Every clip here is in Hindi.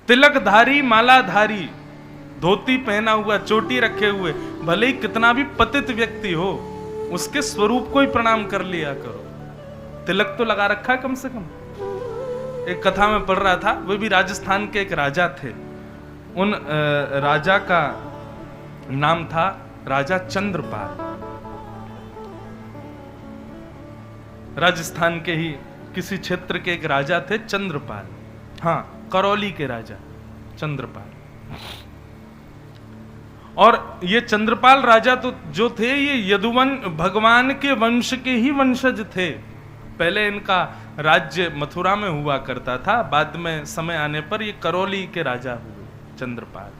तिलकधारी मालाधारी, धोती पहना हुआ, चोटी रखे हुए, भले ही कितना भी पतित व्यक्ति हो, उसके स्वरूप को ही प्रणाम कर लिया करो। तिलक तो लगा रखा है कम से कम। एक कथा में पढ़ रहा था, वो भी राजस्थान के एक राजा थे। उन राजा का नाम था राजा चंद्रपाल। राजस्थान के ही किसी क्षेत्र के एक राजा थे चंद्रपाल, हाँ, करौली के राजा चंद्रपाल। और ये चंद्रपाल राजा तो जो थे, ये यदुवन भगवान के वंश के ही वंशज थे। पहले इनका राज्य मथुरा में हुआ करता था, बाद में समय आने पर ये करौली के राजा हुए चंद्रपाल।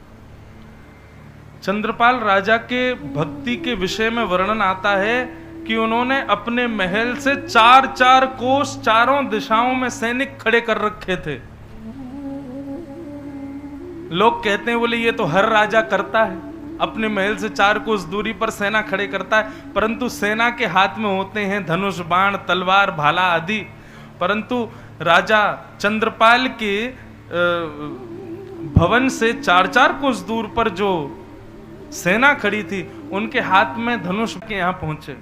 चंद्रपाल राजा के भक्ति के विषय में वर्णन आता है कि उन्होंने अपने महल से 4-4 कोस चारों दिशाओं में सैनिक खड़े कर रखे थे। लोग कहते हैं, बोले ये तो हर राजा करता है, अपने महल से 4 कोस दूरी पर सेना खड़े करता है, परंतु सेना के हाथ में होते हैं धनुष, बाण, तलवार, भाला आदि। परंतु राजा चंद्रपाल के भवन से 4-4 कोस दूर पर जो सेना खड़ी थी, उनके हाथ में धनुष के यहां पहुंचे।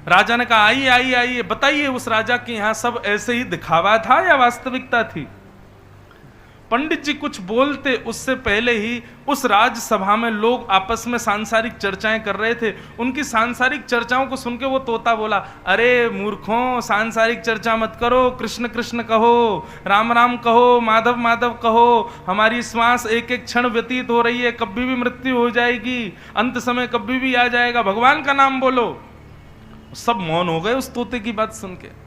राजा ने कहा, आइए आइए आइए, बताइए उस राजा के यहां सब ऐसे ही दिखावा था या वास्तविकता थी? पंडित जी कुछ बोलते उससे पहले ही उस राजसभा में लोग आपस में सांसारिक चर्चाएं कर रहे थे। उनकी सांसारिक चर्चाओं को सुन के वो तोता बोला, अरे मूर्खों, सांसारिक चर्चा मत करो, कृष्ण कृष्ण कहो, राम राम कहो, माधव माधव कहो। हमारी श्वास एक एक क्षण व्यतीत हो रही है, कभी भी मृत्यु हो जाएगी, अंत समय कभी भी आ जाएगा, भगवान का नाम बोलो। सब मौन हो गए उस तोते की बात सुन के।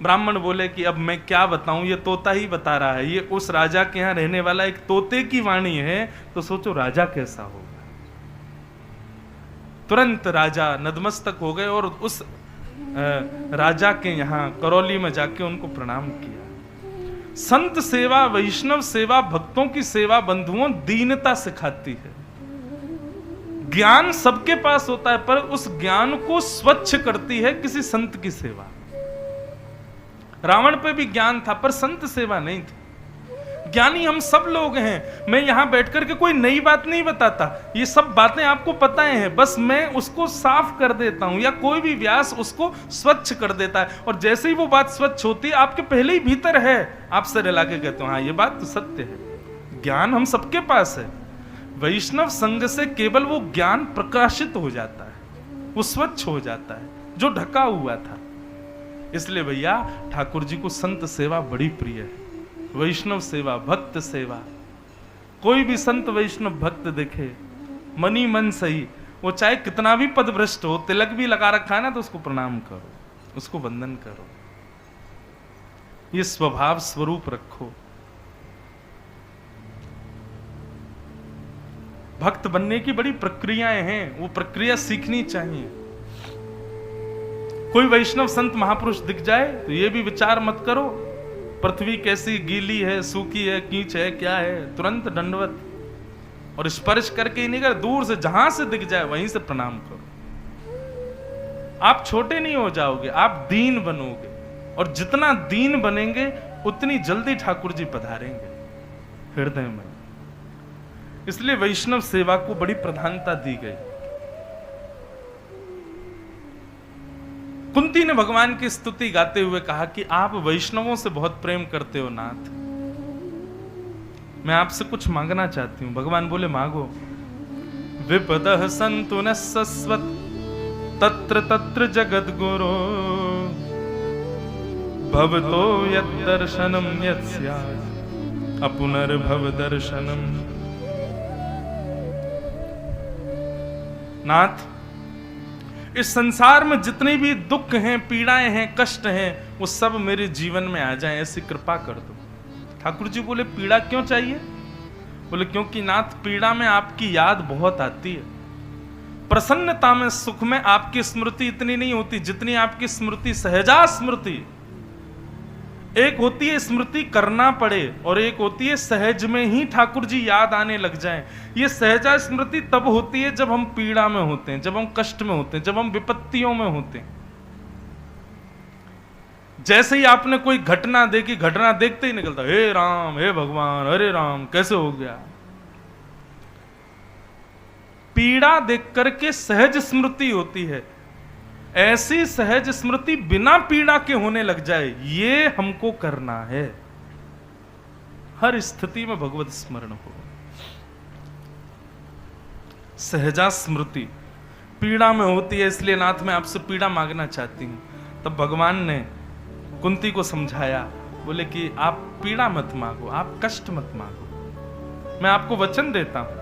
ब्राह्मण बोले कि अब मैं क्या बताऊं, ये तोता ही बता रहा है, ये उस राजा के यहां रहने वाला एक तोते की वाणी है, तो सोचो राजा कैसा होगा। तुरंत राजा नतमस्तक हो गए और उस राजा के यहां करौली में जाके उनको प्रणाम किया। संत सेवा, वैष्णव सेवा, भक्तों की सेवा बंधुओं दीनता सिखाती है। ज्ञान सबके पास होता है, पर उस ज्ञान को स्वच्छ करती है किसी संत की सेवा। रावण पे भी ज्ञान था, पर संत सेवा नहीं थी। ज्ञानी हम सब लोग हैं। मैं यहां बैठकर के कोई नई बात नहीं बताता, ये सब बातें आपको पता हैं, बस मैं उसको साफ कर देता हूं, या कोई भी व्यास उसको स्वच्छ कर देता है। और जैसे ही वो बात स्वच्छ होती है, आपके पहले ही भीतर है, आप सर हिला के कहते हो हाँ ये बात तो सत्य है। ज्ञान हम सबके पास है। वैष्णव संग से केवल वो ज्ञान प्रकाशित हो जाता है, वो स्वच्छ हो जाता है जो ढका हुआ था। इसलिए भैया ठाकुर जी को संत सेवा बड़ी प्रिय है, वैष्णव सेवा, भक्त सेवा। कोई भी संत वैष्णव भक्त देखे, मनी मन सही, वो चाहे कितना भी पदभ्रष्ट हो, तिलक भी लगा रखा है ना, तो उसको प्रणाम करो, उसको वंदन करो, ये स्वभाव स्वरूप रखो। भक्त बनने की बड़ी प्रक्रियाएं हैं, वो प्रक्रिया सीखनी चाहिए। कोई वैष्णव संत महापुरुष दिख जाए तो ये भी विचार मत करो पृथ्वी कैसी गीली है, सूखी है, कीच है, क्या है, तुरंत दंडवत और स्पर्श करके ही नहीं कर, दूर से जहां से दिख जाए वहीं से प्रणाम करो। आप छोटे नहीं हो जाओगे, आप दीन बनोगे, और जितना दीन बनेंगे उतनी जल्दी ठाकुर जी पधारेंगे हृदय में। इसलिए वैष्णव सेवा को बड़ी प्रधानता दी गई। कुंती ने भगवान की स्तुति गाते हुए कहा कि आप वैष्णवों से बहुत प्रेम करते हो नाथ, मैं आपसे कुछ मांगना चाहती हूं। भगवान बोले मांगो। विपदः सन्तु न सस्वत् तत्र तत्र जगद्गुरो भवतो यद्दर्शनं यत्स्यात् अपुनर्भव दर्शनम। नाथ, इस संसार में जितने भी दुख हैं, पीड़ाएं हैं, कष्ट हैं, वो सब मेरे जीवन में आ जाएं, ऐसी कृपा कर दो। ठाकुर जी बोले पीड़ा क्यों चाहिए? बोले क्योंकि नाथ पीड़ा में आपकी याद बहुत आती है, प्रसन्नता में, सुख में आपकी स्मृति इतनी नहीं होती जितनी आपकी स्मृति सहजा स्मृति। एक होती है स्मृति करना पड़े और एक होती है सहज में ही ठाकुर जी याद आने लग जाएं। ये सहजा स्मृति तब होती है जब हम पीड़ा में होते हैं, जब हम कष्ट में होते हैं, जब हम विपत्तियों में होते हैं। जैसे ही आपने कोई घटना देखी, घटना देखते ही निकलता हे राम, हे भगवान, अरे राम, कैसे हो गया। पीड़ा देख करके सहज स्मृति होती है, ऐसी सहज स्मृति बिना पीड़ा के होने लग जाए, ये हमको करना है। हर स्थिति में भगवत स्मरण हो। सहजा स्मृति पीड़ा में होती है, इसलिए नाथ मैं आपसे पीड़ा मांगना चाहती हूं। तब भगवान ने कुंती को समझाया, बोले कि आप पीड़ा मत मांगो, आप कष्ट मत मांगो, मैं आपको वचन देता हूं,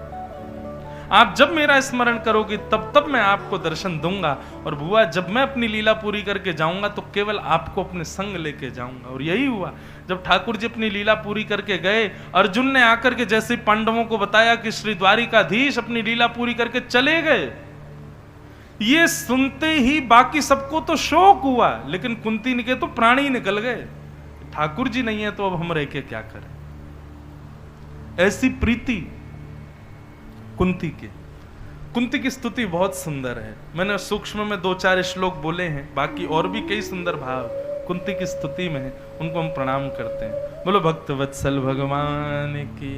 आप जब मेरा स्मरण करोगे तब तब मैं आपको दर्शन दूंगा। और बुआ, जब मैं अपनी लीला पूरी करके जाऊंगा तो केवल आपको अपने संग लेके जाऊंगा। और यही हुआ, जब ठाकुर जी अपनी लीला पूरी करके गए, अर्जुन ने आकर के जैसे पांडवों को बताया कि श्री द्वारिकाधीश अपनी लीला पूरी करके चले गए, ये सुनते ही बाकी सबको तो शोक हुआ, लेकिन कुंती के तो प्राण ही निकल गए। ठाकुर जी नहीं है तो अब हम रह के क्या करें। ऐसी प्रीति कुंती की स्तुति बहुत सुंदर है। मैंने सूक्ष्म में 2-4 श्लोक बोले हैं, बाकी और भी कई सुंदर भाव कुंती की स्तुति में है, उनको हम प्रणाम करते हैं। बोलो भक्त वत्सल भगवान की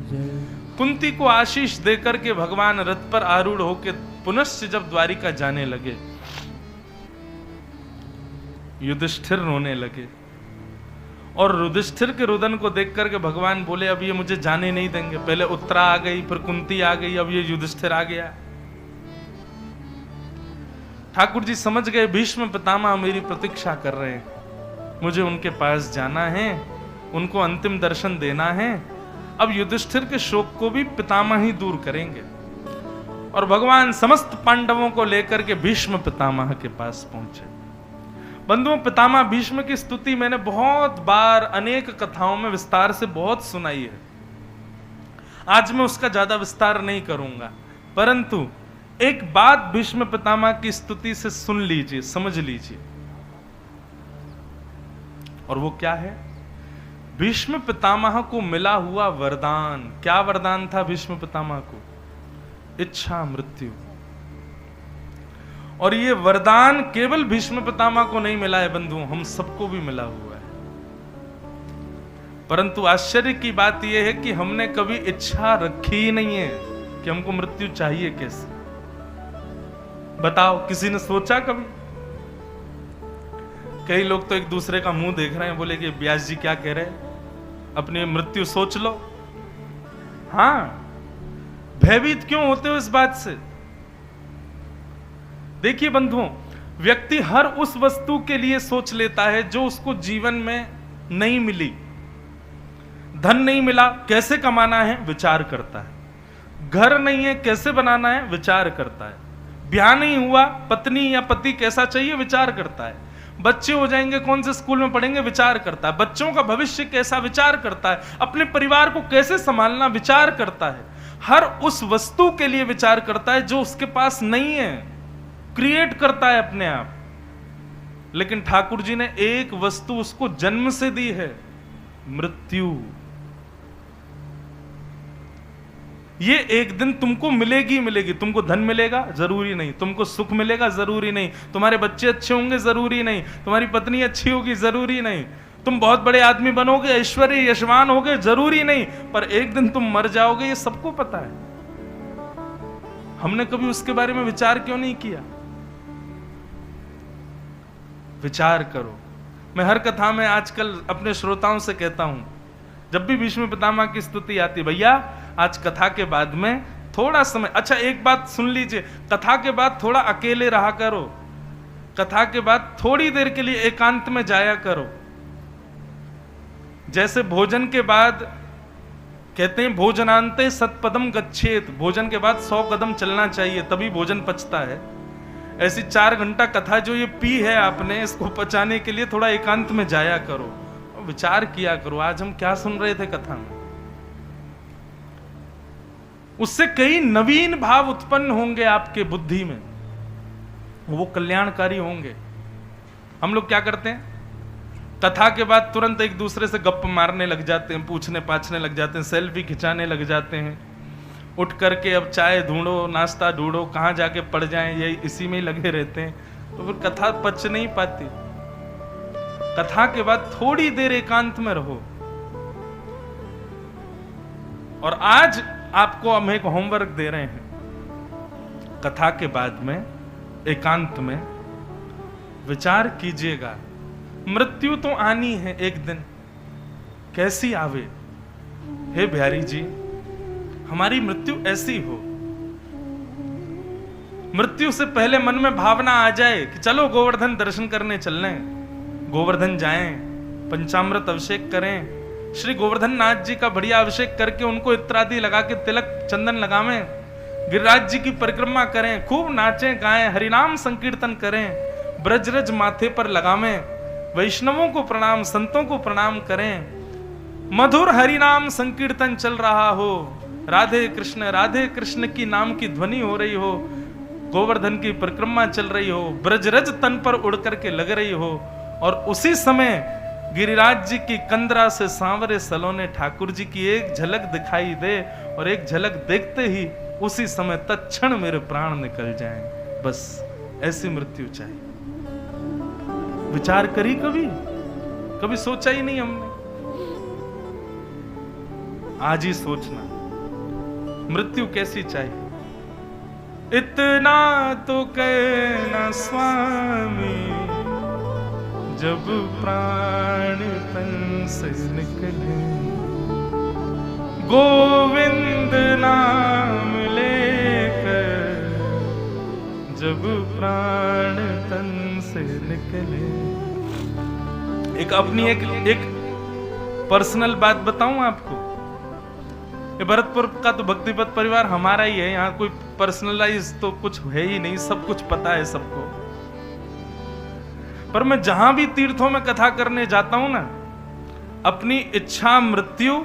जय। कुंती को आशीष देकर के भगवान रथ पर आरूढ़ होकर पुनश्च जब द्वारिका जाने लगे, युधिष्ठिर रोने लगे, और युधिष्ठिर के रुदन को देख करके भगवान बोले अब ये मुझे जाने नहीं देंगे। पहले उत्तरा आ गई, फिर कुंती आ गई, अब ये युधिष्ठिर आ गया। ठाकुर जी समझ गए भीष्म पितामह मेरी प्रतीक्षा कर रहे हैं, मुझे उनके पास जाना है, उनको अंतिम दर्शन देना है। अब युधिष्ठिर के शोक को भी पितामह ही दूर करेंगे। और भगवान समस्त पांडवों को लेकर के भीष्म पितामह के पास पहुंचे। बंधुओं, पितामह भीष्म की स्तुति मैंने बहुत बार अनेक कथाओं में विस्तार से बहुत सुनाई है, आज मैं उसका ज्यादा विस्तार नहीं करूंगा, परंतु एक बात भीष्म पितामह की स्तुति से सुन लीजिए, समझ लीजिए। और वो क्या है? भीष्म पितामह को मिला हुआ वरदान। क्या वरदान था भीष्म पितामह को? इच्छा मृत्यु। और ये वरदान केवल भीष्म पितामह को नहीं मिला है बंधुओं, हम सबको भी मिला हुआ है। परंतु आश्चर्य की बात यह है कि हमने कभी इच्छा रखी ही नहीं है कि हमको मृत्यु चाहिए कैसे। बताओ, किसी ने सोचा कभी? कई लोग तो एक दूसरे का मुंह देख रहे हैं, बोले कि व्यास जी क्या कह रहे हैं, अपनी मृत्यु सोच लो। हां, भयभीत क्यों होते हो इस बात से? देखिए बंधुओं, व्यक्ति हर उस वस्तु के लिए सोच लेता है जो उसको जीवन में नहीं मिली। धन नहीं मिला, कैसे कमाना है, विचार करता है। घर नहीं है, कैसे बनाना है, विचार करता है। ब्याह नहीं हुआ, पत्नी या पति कैसा चाहिए, विचार करता है। बच्चे हो जाएंगे, कौन से स्कूल में पढ़ेंगे, विचार करता है। बच्चों का भविष्य कैसा, विचार करता है। अपने परिवार को कैसे संभालना, विचार करता है। हर उस वस्तु के लिए विचार करता है जो उसके पास नहीं है, क्रिएट करता है अपने आप। लेकिन ठाकुर जी ने एक वस्तु उसको जन्म से दी है, मृत्यु। ये एक दिन तुमको मिलेगी मिलेगी। तुमको धन मिलेगा जरूरी नहीं, तुमको सुख मिलेगा जरूरी नहीं, तुम्हारे बच्चे अच्छे होंगे जरूरी नहीं, तुम्हारी पत्नी अच्छी होगी जरूरी नहीं, तुम बहुत बड़े आदमी बनोगे, ऐश्वर्य यशवान होगे जरूरी नहीं, पर एक दिन तुम मर जाओगे, ये सबको पता है। हमने कभी उसके बारे में विचार क्यों नहीं किया? विचार करो। मैं हर कथा में आजकल अपने श्रोताओं से कहता हूं, जब भी भीष्म पितामह की स्तुति आती, भैया आज कथा के बाद में थोड़ा समय, अच्छा एक बात सुन लीजिए, कथा के बाद थोड़ा अकेले रहा करो, कथा के बाद थोड़ी देर के लिए एकांत में जाया करो। जैसे भोजन के बाद कहते हैं भोजनांते सतपदम गच्छेत, भोजन के बाद 100 कदम चलना चाहिए तभी भोजन पचता है। ऐसी 4 घंटा कथा जो ये पी है आपने, इसको पचाने के लिए थोड़ा एकांत में जाया करो, विचार किया करो आज हम क्या सुन रहे थे कथा में। उससे कई नवीन भाव उत्पन्न होंगे आपके बुद्धि में, वो कल्याणकारी होंगे। हम लोग क्या करते हैं, कथा के बाद तुरंत एक दूसरे से गप्प मारने लग जाते हैं, पूछने पाछने लग जाते हैं, सेल्फी खिंचाने लग जाते हैं, उठ करके अब चाय ढूंढो, नाश्ता ढूंढो, कहाँ जाके पड़ जाएं, ये इसी में ही लगे रहते हैं, तो फिर कथा पच नहीं पाती। कथा के बाद थोड़ी देर एकांत में रहो। और आज आपको हम एक होमवर्क दे रहे हैं, कथा के बाद में एकांत में विचार कीजिएगा, मृत्यु तो आनी है एक दिन, कैसी आवे। हे बिहारी जी, हमारी मृत्यु ऐसी हो, मृत्यु से पहले मन में भावना आ जाए कि चलो गोवर्धन दर्शन करने चल रहे हैं, गोवर्धन जाएं, पंचामृत अभिषेक करें, श्री गोवर्धन नाथ जी का बढ़िया अभिषेक करके उनको इत्रादि लगा के तिलक चंदन लगावें, गिरिराज जी की परिक्रमा करें, खूब नाचें गाएं, हरिनाम संकीर्तन करें, ब्रजरज माथे पर लगावें, वैष्णवों को प्रणाम, संतों को प्रणाम करें, मधुर हरिनाम संकीर्तन चल रहा हो, राधे कृष्ण की नाम की ध्वनि हो रही हो, गोवर्धन की परिक्रमा चल रही हो, ब्रजरज तन पर उड़ करके लग रही हो, और उसी समय गिरिराज जी की कंदरा से सांवरे सलोने ठाकुर जी की एक झलक दिखाई दे, और एक झलक देखते ही उसी समय तत्क्षण मेरे प्राण निकल जाएं, बस ऐसी मृत्यु चाहिए। विचार करी कभी सोचा ही नहीं हमने, आज ही सोचना मृत्यु कैसी चाहिए। इतना तो कहना स्वामी, जब प्राण तन से निकले, गोविंद नाम लेकर जब प्राण तन से निकले। एक अपनी एक पर्सनल बात बताऊं आपको, ये भरतपुर का तो भक्तिपत परिवार हमारा ही है, यहाँ कोई पर्सनलाइज तो कुछ है ही नहीं, सब कुछ पता है सबको। पर मैं जहां भी तीर्थों में कथा करने जाता हूं ना, अपनी इच्छा मृत्यु,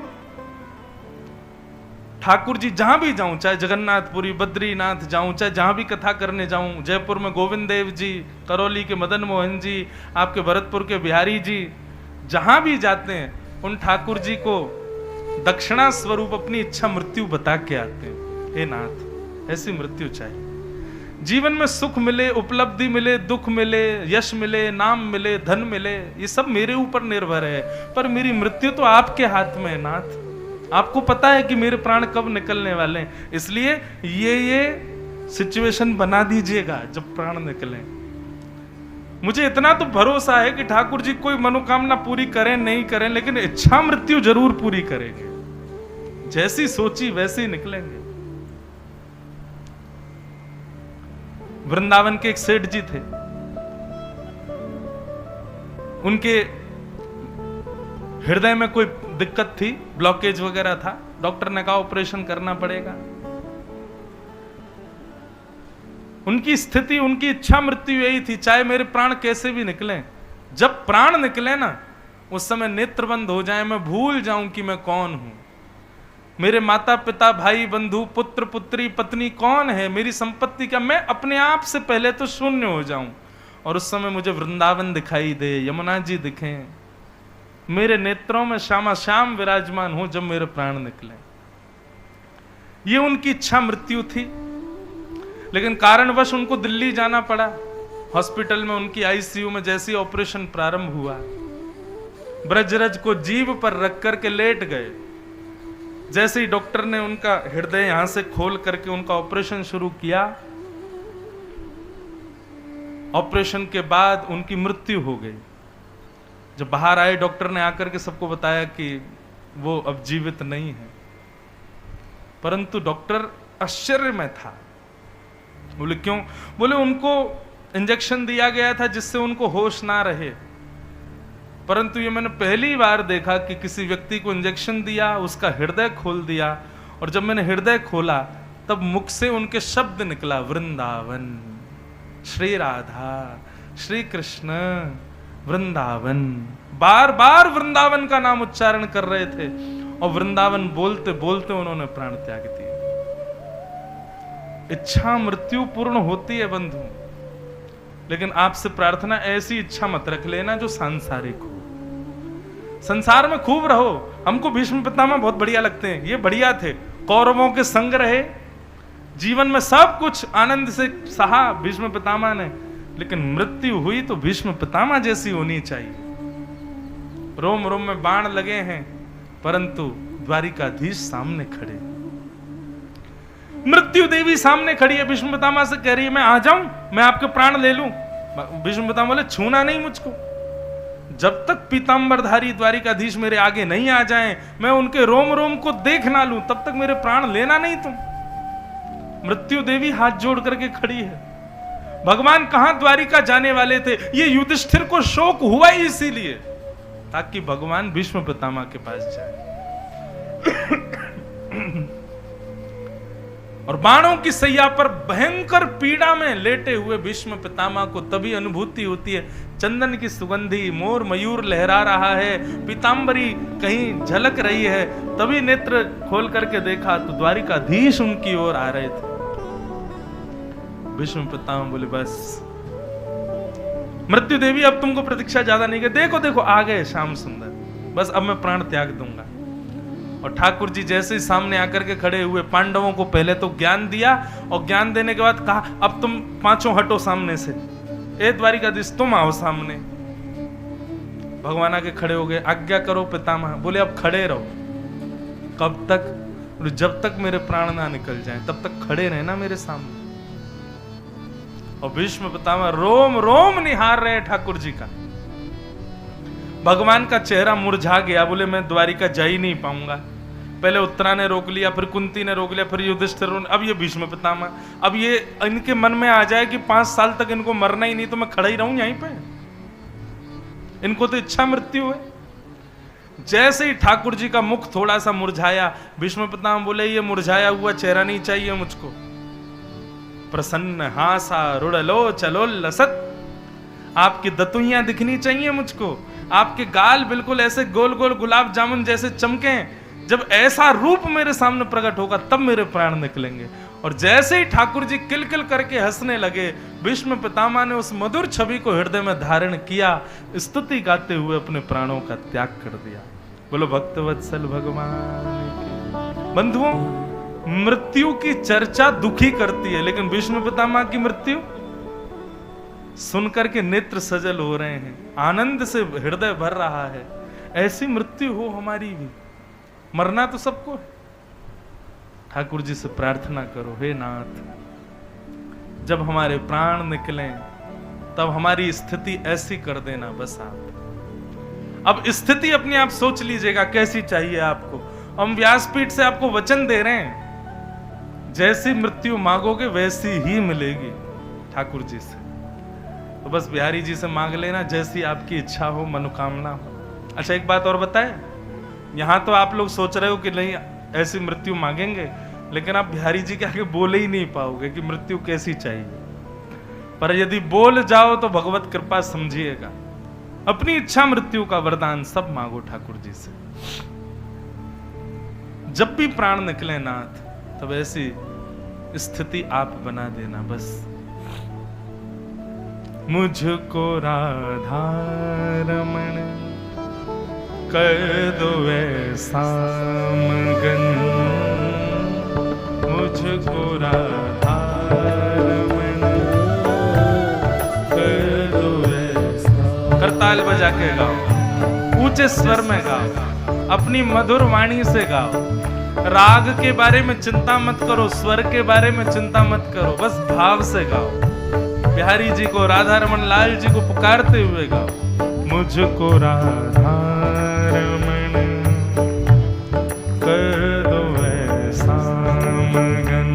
ठाकुर जी जहां भी जाऊं, चाहे जगन्नाथपुरी बद्रीनाथ जाऊं, चाहे जहां भी कथा करने जाऊं, जयपुर में गोविंद देव जी, करौली के मदन मोहन जी, आपके भरतपुर के बिहारी जी, जहां भी जाते हैं उन ठाकुर जी को दक्षिणा स्वरूप अपनी इच्छा मृत्यु बता के आते हैं। हे नाथ, ऐसी मृत्यु चाहिए। जीवन में सुख मिले, उपलब्धि मिले, दुख मिले, यश मिले, नाम मिले, धन मिले, ये सब मेरे ऊपर निर्भर है, पर मेरी मृत्यु तो आपके हाथ में है नाथ। आपको पता है कि मेरे प्राण कब निकलने वाले हैं, इसलिए ये सिचुएशन बना दीजिएगा जब प्राण निकले। मुझे इतना तो भरोसा है कि ठाकुर जी कोई मनोकामना पूरी करें नहीं करें, लेकिन इच्छा मृत्यु जरूर पूरी करेंगे। जैसी सोची वैसे ही निकलेंगे। वृंदावन के एक सेठ जी थे, उनके हृदय में कोई दिक्कत थी, ब्लॉकेज वगैरह था, डॉक्टर ने कहा ऑपरेशन करना पड़ेगा। उनकी स्थिति, उनकी इच्छा मृत्यु यही थी, चाहे मेरे प्राण कैसे भी निकले, जब प्राण निकले ना उस समय नेत्र बंद हो जाए, मैं भूल जाऊं कि मैं कौन हूं, मेरे माता पिता भाई बंधु पुत्र पुत्री पत्नी कौन है, मेरी संपत्ति क्या, मैं अपने आप से पहले तो शून्य हो जाऊं, और उस समय मुझे वृंदावन दिखाई दे, यमुना जी दिखें, मेरे नेत्रों में श्यामा श्याम विराजमान हो जब मेरे प्राण निकले। ये उनकी इच्छा मृत्यु थी। लेकिन कारणवश उनको दिल्ली जाना पड़ा। हॉस्पिटल में उनकी आईसीयू में जैसे ऑपरेशन प्रारंभ हुआ, ब्रजरज को जीभ पर रख करके लेट गए। जैसे ही डॉक्टर ने उनका हृदय यहां से खोल करके उनका ऑपरेशन शुरू किया, ऑपरेशन के बाद उनकी मृत्यु हो गई। जब बाहर आए डॉक्टर ने आकर के सबको बताया कि वो अब जीवित नहीं है, परंतु डॉक्टर आश्चर्य में था। बोले क्यों? बोले उनको इंजेक्शन दिया गया था जिससे उनको होश ना रहे, परंतु ये मैंने पहली बार देखा कि किसी व्यक्ति को इंजेक्शन दिया, उसका हृदय खोल दिया, और जब मैंने हृदय खोला तब मुख से उनके शब्द निकला, वृंदावन, श्री राधा, श्री कृष्ण, वृंदावन। बार बार वृंदावन का नाम उच्चारण कर रहे थे, और वृंदावन बोलते बोलते उन्होंने प्राण त्याग दिए। इच्छा मृत्यु पूर्ण होती है बंधु, लेकिन आपसे प्रार्थना ऐसी इच्छा मत रख लेना जो सांसारिक हो। संसार में खूब रहो। हमको भीष्म पितामह बहुत बढ़िया लगते हैं, ये बढ़िया थे, कौरवों के संग रहे, जीवन में सब कुछ आनंद से सहा भीष्म पितामह ने, लेकिन मृत्यु हुई तो भीष्म पितामह जैसी होनी चाहिए। रोम रोम में बाण लगे हैं, परंतु द्वारिकाधीश सामने खड़े। मृत्यु देवी सामने खड़ी है, भीष्म पितामह से कह रही है मैं आ जाऊं, मैं आपके प्राण ले लूं। भीष्म पितामह बोले छूना नहीं मुझको, जब तक पीतांबरधारी द्वारिकाधीश मेरे आगे नहीं आ जाएं, मैं उनके रोम रोम को देख ना लूं, तब तक मेरे प्राण लेना नहीं तुम। मृत्यु देवी हाथ जोड़ करके खड़ी है। भगवान कहां द्वारिका जाने वाले थे, ये युधिष्ठिर को शोक हुआ ही इसीलिए ताकि भगवान भीष्म पितामह के पास जाए। और बाणों की सैया पर भयंकर पीड़ा में लेटे हुए भीष्म पितामह को तभी अनुभूति होती है, चंदन की सुगंधी, मोर मयूर लहरा रहा है, पीतांबरी कहीं झलक रही है। तभी नेत्र खोल करके देखा तो द्वारिकाधीश उनकी ओर आ रहे थे। भीष्म पितामह बोले बस मृत्यु देवी अब तुमको प्रतीक्षा ज्यादा नहीं कर, देखो देखो आ गए श्याम सुंदर, बस अब मैं प्राण त्याग दूंगा। और ठाकुर जी जैसे ही सामने आकर के खड़े हुए, पांडवों को पहले तो ज्ञान दिया और ज्ञान देने के बाद कहा अब तुम पांचों हटो सामने से, ए द्वारिकाधीश तुम आओ सामने। भगवान आके खड़े हो गए, आज्ञा करो पितामह। बोले अब खड़े रहो। कब तक? जब तक मेरे प्राण ना निकल जाएं तब तक खड़े रहना मेरे सामने। और भीष्म पितामह रोम रोम निहार रहे ठाकुर जी का। भगवान का चेहरा मुरझा गया, बोले मैं द्वारिका जा ही नहीं पाऊंगा। पहले उत्तरा ने रोक लिया, फिर कुंती ने रोक लिया, फिर युधिष्ठिर, अब ये भीष्म पितामह। अब ये इनके मन में आ जाए कि 5 साल तक इनको मरना ही नहीं तो मैं खड़ा ही रहूं यहीं पे। इनको तो इच्छा मृत्यु है। जैसे ही ठाकुर जी का मुख थोड़ा सा मुरझाया, भीष्म पितामह बोले ये मुरझाया हुआ चेहरा नहीं चाहिए मुझको, प्रसन्न हासा रुड़लो चलो लसत, आपकी दतुइयां दिखनी चाहिए मुझको, आपके गाल बिल्कुल ऐसे गोल गोल गुलाब जामुन जैसे चमके। जब ऐसा रूप मेरे सामने प्रकट होगा तब मेरे प्राण निकलेंगे। और जैसे ही ठाकुर जी किलकिल करके हंसने लगे, भीष्म पितामह ने उस मधुर छवि को हृदय में धारण किया, स्तुति गाते हुए अपने प्राणों का त्याग कर दिया। बोलो भक्तवत्सल भगवान की। बंधुओं, मृत्यु की चर्चा दुखी करती है, लेकिन भीष्म पितामह की मृत्यु सुनकर के नेत्र सजल हो रहे हैं, आनंद से हृदय भर रहा है। ऐसी मृत्यु हो हमारी भी। मरना तो सबको है। ठाकुर जी से प्रार्थना करो, हे नाथ जब हमारे प्राण निकलें तब हमारी स्थिति ऐसी कर देना बस आप। अब स्थिति अपने आप सोच लीजिएगा कैसी चाहिए आपको। हम व्यासपीठ से आपको वचन दे रहे हैं, जैसी मृत्यु मांगोगे वैसी ही मिलेगी ठाकुर जी से। तो बस बिहारी जी से मांग लेना जैसी आपकी इच्छा हो, मनोकामना हो। अच्छा एक बात और बताए, यहां तो आप लोग सोच रहे हो कि नहीं ऐसी मृत्यु मांगेंगे, लेकिन आप बिहारी जी के आगे बोले ही नहीं पाओगे कि मृत्यु कैसी चाहिए। पर यदि बोल जाओ तो भगवत कृपा समझिएगा। अपनी इच्छा मृत्यु का वरदान सब मांगो ठाकुर जी से। जब भी प्राण निकले नाथ तब ऐसी स्थिति आप बना देना बस। मुझको राधा रमण कर दो ऐसा मगन, मुझको राधा रमण कर दो ऐसा। करताल बजा के गाओ, ऊंचे स्वर में गाओ, अपनी मधुर वाणी से गाओ। राग के बारे में चिंता मत करो, स्वर के बारे में चिंता मत करो, बस भाव से गाओ। बिहारी जी को, राधा रमन लाल जी को पुकारते हुए गाओ। मुझको राधा रमन कर दो ऐसा मगन,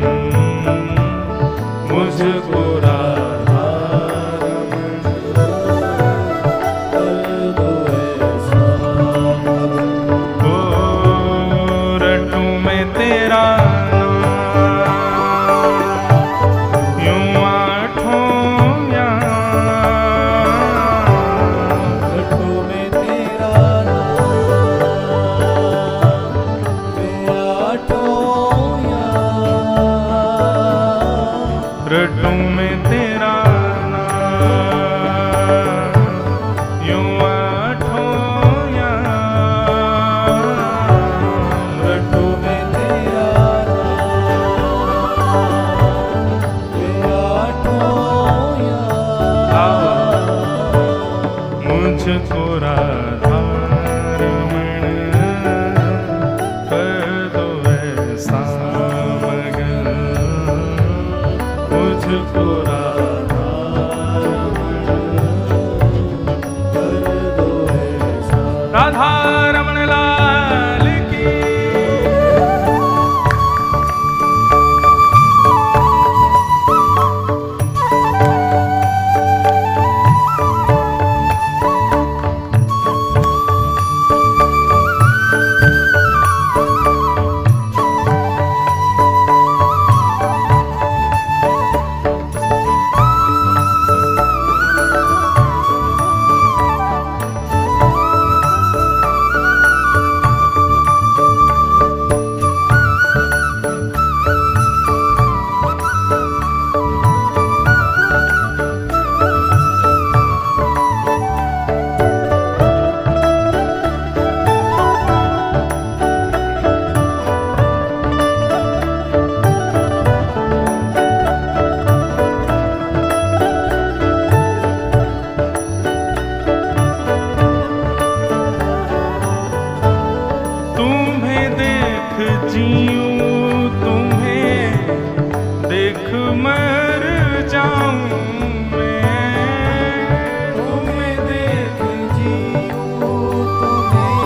मुझको राधा रमन कर दो ऐसा मगन। ओ रटू में तेरा जीऊं तुम्हें देख मर जाऊं मैं, तुम्हें देख जीऊं तुम्हें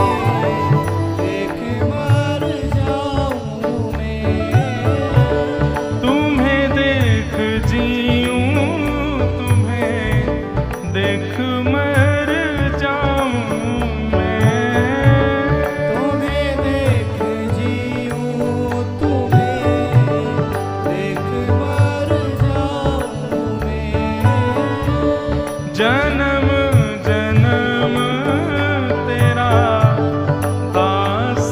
देख मर जाऊं मैं, तुम्हें देख जीऊं तुम्हें देख मर जाऊं मैं, तुम्हें देख जीऊं तुम्हें देख मर जाऊं मैं, जन्म जन्म तेरा दास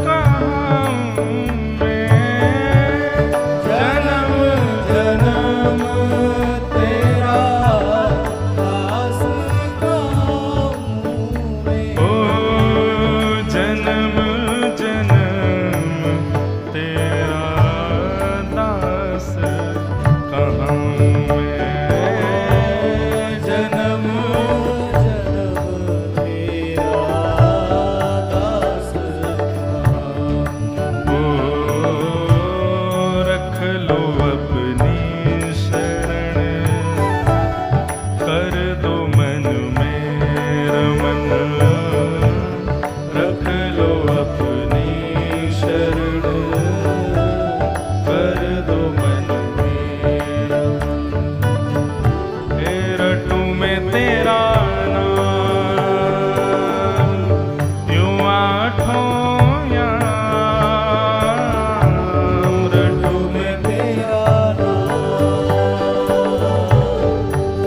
कहूं मैं, जन्म जन्म तेरा दास कहूं मैं, ओ जन्म जन्म तेरा दास कहूं मैं, जन्म जन्म तेरा दास कहूं। ओ रख लो अपनी शरण, कर दो मन में रमन, रख लो अपनी शरण, कर दो मन में रमन, ए रटू में तेरा नाम, यूं आठों याम, रटू में तेरा नाम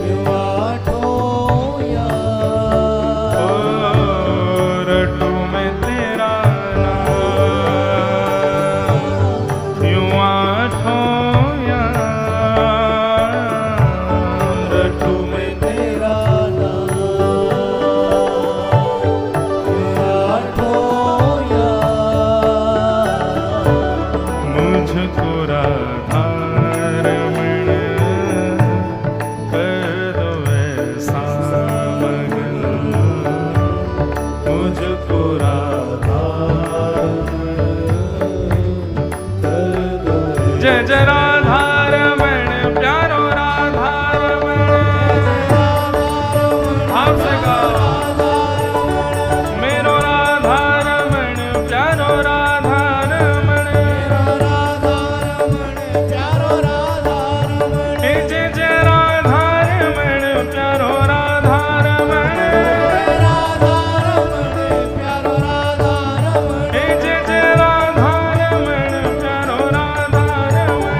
यूं आठों याम, ओ रटू में तेरा नाम, यूं आठों याम, रटू में तेरा नाम यूं आठों याम, मुझको राधा रमण कर दो ऐसा मगन, मुझको राधा कर दो जय जय राधा रमण प्यारो राधा रमण, आपसे गाओ मेरो राधा रमण प्यारो राधा रमण, प्यारो राधा रमण, हे जय जय राधा रमण प्यारो राधा रमण, राधा रमण प्यारो राधा रमण, हे जय जय राधा रमण प्यारो राधा रमण,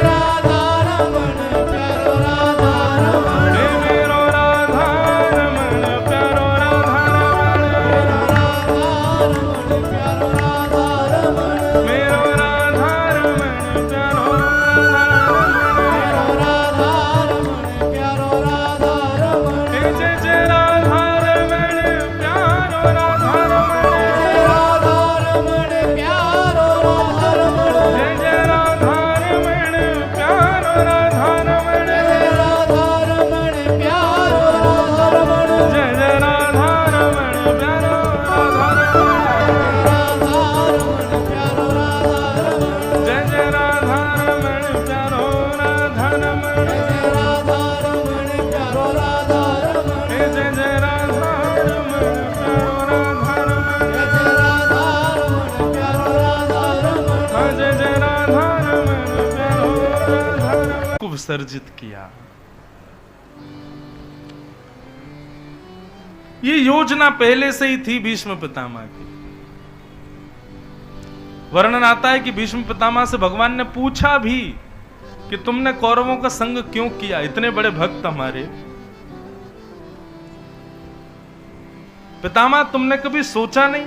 राधा रमण प्यारो राधा रमण, हे मेरो राधा रमण प्यारो राधा रमण, राधा रमण प्यारो राधा रमण, मेरो राधा रमण प्यारो राधा रमण, राधा रमण प्यारो राधा रमण, हे जय जय राधा रमण प्यारो राधा रमण, राधा रमण प्यारो राधा रमण, जय जय राधा रमण प्यारो राधा रमण, राधा रमण प्यारो राधा रमण, जय जय राधा रमण प्यारो राधा रमण, राधा रमण प्यारो राधा रमण, जय जय राधा रमण प्यारो राधा रमण, राधा रमण प्यारो राधा रमण, हे जय जय राधा रमण प्यारो राधा रमण, राधा रमण प्यारो राधा रमण, हाँ जय जय राधा रमण प्यारो राधा रमण को विसर्जित किया। ये योजना पहले से ही थी भीष्म पितामह की। वर्णन आता है कि भीष्म पितामह से भगवान ने पूछा भी कि तुमने कौरवों का संग क्यों किया, इतने बड़े भक्त हमारे। पितामह तुमने कभी सोचा नहीं,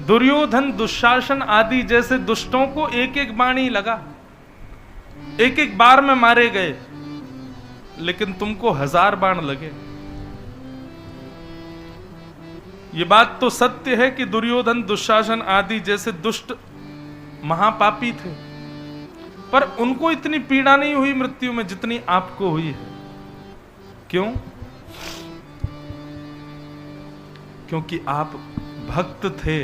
दुर्योधन दुशासन आदि जैसे दुष्टों को एक एक बाणी लगा, एक एक बार में मारे गए, लेकिन तुमको 1000 बाण लगे। ये बात तो सत्य है कि दुर्योधन दुशासन आदि जैसे दुष्ट महापापी थे, पर उनको इतनी पीड़ा नहीं हुई मृत्यु में जितनी आपको हुई है। क्यों? क्योंकि आप भक्त थे,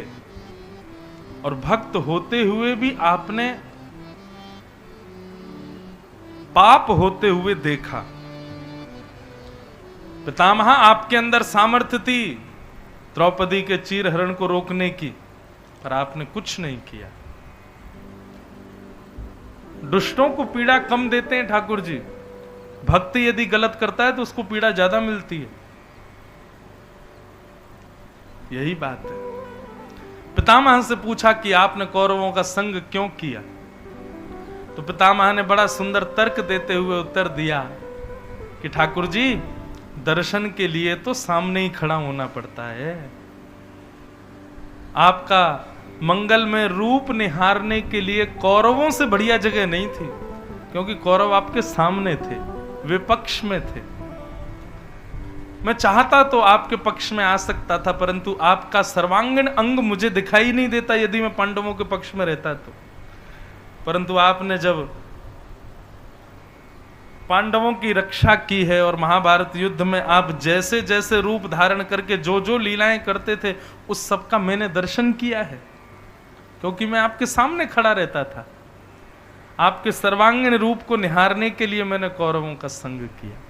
और भक्त होते हुए भी आपने पाप होते हुए देखा। पितामह, आपके अंदर सामर्थ्य थी द्रौपदी के चीरहरण को रोकने की, पर आपने कुछ नहीं किया। दुष्टों को पीड़ा कम देते हैं ठाकुर जी, भक्त यदि गलत करता है तो उसको पीड़ा ज्यादा मिलती है। यही बात है। पितामह से पूछा कि आपने कौरवों का संग क्यों किया, तो पितामह ने बड़ा सुंदर तर्क देते हुए उत्तर दिया कि ठाकुर जी, दर्शन के लिए तो सामने ही खड़ा होना पड़ता है। आपका मंगल में रूप निहारने के लिए कौरवों से बढ़िया जगह नहीं थी, क्योंकि कौरव आपके सामने थे, विपक्ष में थे। मैं चाहता तो आपके पक्ष में आ सकता था, परंतु आपका सर्वांगीण अंग मुझे दिखाई नहीं देता यदि मैं पांडवों के पक्ष में रहता तो। परंतु आपने जब पांडवों की रक्षा की है और महाभारत युद्ध में आप जैसे जैसे रूप धारण करके जो जो लीलाएं करते थे, उस सब का मैंने दर्शन किया है, क्योंकि मैं आपके सामने खड़ा रहता था। आपके सर्वांगीण रूप को निहारने के लिए मैंने कौरवों का संग किया।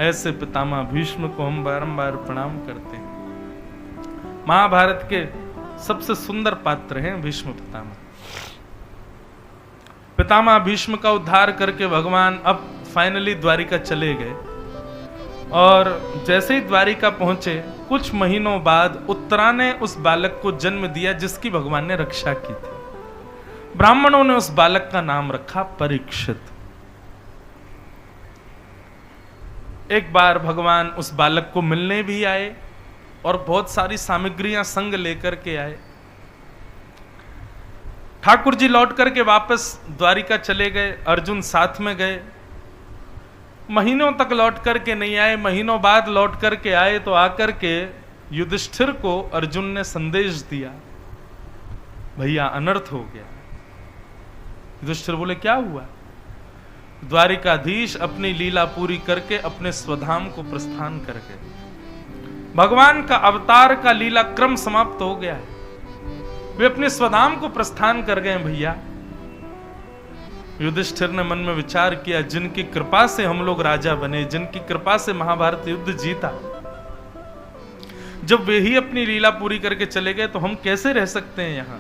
ऐसे पितामह भीष्म को हम बारंबार प्रणाम करते हैं। महाभारत के सबसे सुंदर पात्र हैं भीष्म पितामह। पितामह भीष्म का उद्धार करके भगवान अब फाइनली द्वारिका चले गए, और जैसे ही द्वारिका पहुंचे कुछ महीनों बाद उत्तरा ने उस बालक को जन्म दिया जिसकी भगवान ने रक्षा की थी। ब्राह्मणों ने उस बालक का नाम रखा परीक्षित। एक बार भगवान उस बालक को मिलने भी आए और बहुत सारी सामग्रियां संग लेकर के आए। ठाकुर जी लौट करके वापस द्वारिका चले गए, अर्जुन साथ में गए। महीनों तक लौट करके नहीं आए, महीनों बाद लौट करके आए तो आकर के युधिष्ठिर को अर्जुन ने संदेश दिया, भैया अनर्थ हो गया। युधिष्ठिर बोले क्या हुआ? द्वारिकाधीश अपनी लीला पूरी करके अपने स्वधाम को प्रस्थान कर गए। भगवान का अवतार का लीला क्रम समाप्त हो गया है, वे अपने स्वधाम को प्रस्थान कर गए भैया। युधिष्ठिर ने मन में विचार किया, जिनकी कृपा से हम लोग राजा बने, जिनकी कृपा से महाभारत युद्ध जीता, जब वे ही अपनी लीला पूरी करके चले गए तो हम कैसे रह सकते हैं यहां।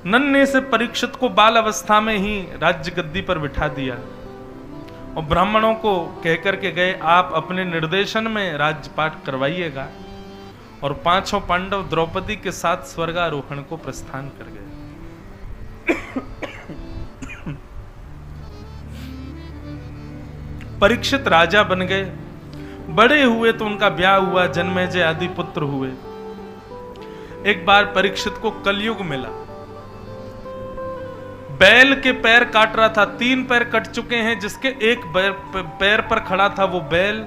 नन्हे से परीक्षित को बाल अवस्था में ही राज्य गद्दी पर बिठा दिया और ब्राह्मणों को कहकर के गए, आप अपने निर्देशन में राज्यपाठ करवाइएगा। और पांचों पांडव द्रौपदी के साथ स्वर्गारोहण को प्रस्थान कर गए। परीक्षित राजा बन गए, बड़े हुए तो उनका ब्याह हुआ, जन्मेजय आदि पुत्र हुए। एक बार परीक्षित को कलयुग मिला, बैल के पैर काट रहा था, 3 पैर कट चुके हैं, जिसके एक पैर पर खड़ा था वो बैल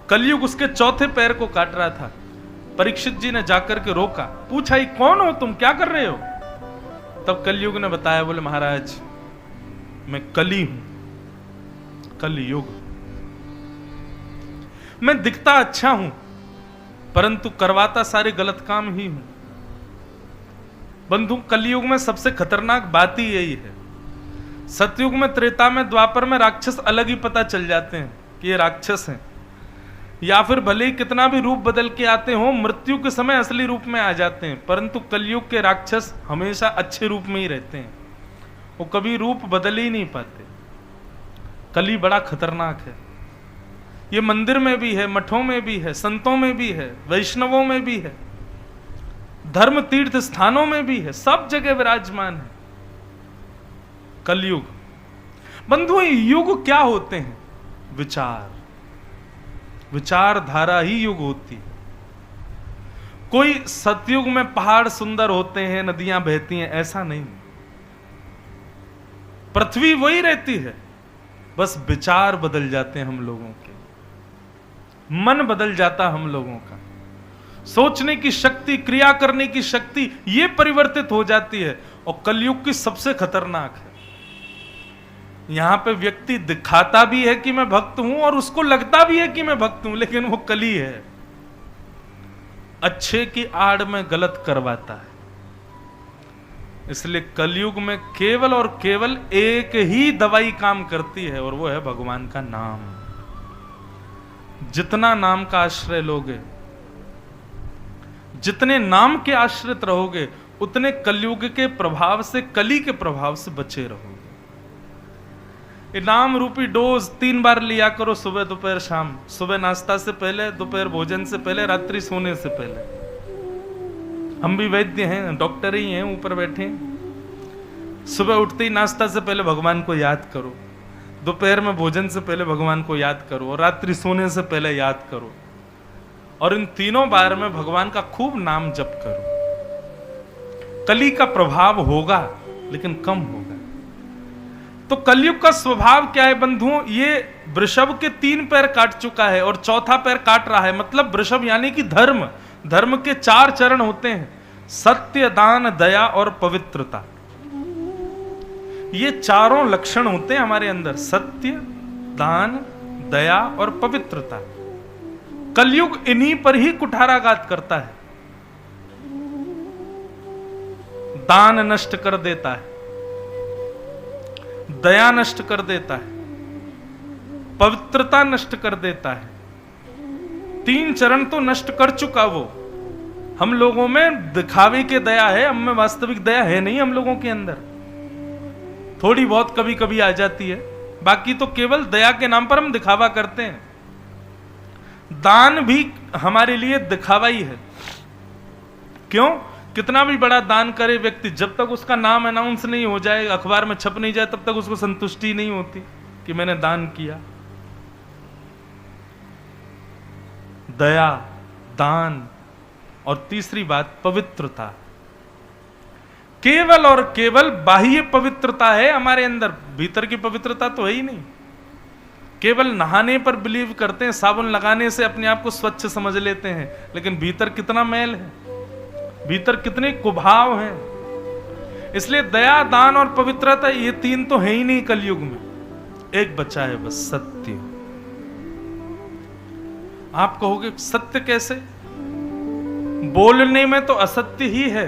कलयुग उसके चौथे पैर को काट रहा था। परीक्षित जी ने जाकर के रोका, पूछा ये कौन हो तुम, क्या कर रहे हो? तब कलयुग ने बताया, बोले महाराज मैं कली हूं, कलयुग। मैं दिखता अच्छा हूं परंतु करवाता सारे गलत काम ही हूं। बंधु, कलयुग में सबसे खतरनाक बात ही यही है। सतयुग में, त्रेता में, द्वापर में राक्षस अलग ही पता चल जाते हैं कि ये राक्षस हैं, या फिर भले ही कितना भी रूप बदल के आते हो, मृत्यु के समय असली रूप में आ जाते हैं। परंतु कलयुग के राक्षस हमेशा अच्छे रूप में ही रहते हैं, वो कभी रूप बदल ही नहीं पाते। कली बड़ा खतरनाक है। ये मंदिर में भी है, मठों में भी है, संतों में भी है, वैष्णवों में भी है, धर्म तीर्थ स्थानों में भी है, सब जगह विराजमान है कलयुग। बंधु, युग क्या होते हैं? विचार, विचारधारा ही युग होती है। कोई सतयुग में पहाड़ सुंदर होते हैं, नदियां बहती हैं, ऐसा नहीं। पृथ्वी वही रहती है, बस विचार बदल जाते हैं हम लोगों के, मन बदल जाता हम लोगों का, सोचने की शक्ति, क्रिया करने की शक्ति ये परिवर्तित हो जाती है। और कलयुग की सबसे खतरनाक है, यहां पे व्यक्ति दिखाता भी है कि मैं भक्त हूं और उसको लगता भी है कि मैं भक्त हूं, लेकिन वो कली है। अच्छे की आड़ में गलत करवाता है। इसलिए कलयुग में केवल और केवल एक ही दवाई काम करती है, और वो है भगवान का नाम। जितना नाम का आश्रय लोगे, जितने नाम के आश्रित रहोगे, उतने कलयुग के प्रभाव से, कली के प्रभाव से बचे रहोगे। ये नाम रूपी डोज 3 बार लिया करो, सुबह दोपहर शाम। सुबह नाश्ता से पहले, दोपहर भोजन से पहले, रात्रि सोने से पहले। हम भी वैद्य हैं, डॉक्टर ही हैं, ऊपर बैठे हैं। सुबह उठते ही नाश्ता से पहले भगवान को याद करो, दोपहर में भोजन से पहले भगवान को याद करो, और रात्रि सोने से पहले याद करो। और इन तीनों बार में भगवान का खूब नाम जप करो। कली का प्रभाव होगा, लेकिन कम होगा। तो कलयुग का स्वभाव क्या है बंधुओं? ये वृषभ के 3 पैर काट चुका है और चौथा पैर काट रहा है। मतलब वृषभ यानी कि धर्म। धर्म के 4 चरण होते हैं: सत्य, दान, दया और पवित्रता। ये चारों लक्षण होते हैं हमारे अंदर: सत्य, दान, दया और पवित्रता। कलयुग इन्हीं पर ही कुठाराघात करता है। दान नष्ट कर देता है, दया नष्ट कर देता है, पवित्रता नष्ट कर देता है। 3 चरण तो नष्ट कर चुका वो। हम लोगों में दिखावे की दया है, हम में वास्तविक दया है नहीं। हम लोगों के अंदर थोड़ी बहुत कभी कभी आ जाती है, बाकी तो केवल दया के नाम पर हम दिखावा करते हैं। दान भी हमारे लिए दिखावा ही है। क्यों? कितना भी बड़ा दान करे व्यक्ति, जब तक उसका नाम अनाउंस नहीं हो जाए, अखबार में छप नहीं जाए, तब तक उसको संतुष्टि नहीं होती कि मैंने दान किया। दया, दान, और तीसरी बात पवित्रता। केवल और केवल बाह्य पवित्रता है हमारे अंदर, भीतर की पवित्रता तो है ही नहीं। केवल नहाने पर बिलीव करते हैं, साबुन लगाने से अपने आप को स्वच्छ समझ लेते हैं, लेकिन भीतर कितना मैल है, भीतर कितने कुभाव हैं। इसलिए दया, दान और पवित्रता, ये 3 तो है ही नहीं कलयुग में। एक बचा है बस, सत्य। आप कहोगे सत्य कैसे? बोलने में तो असत्य ही है,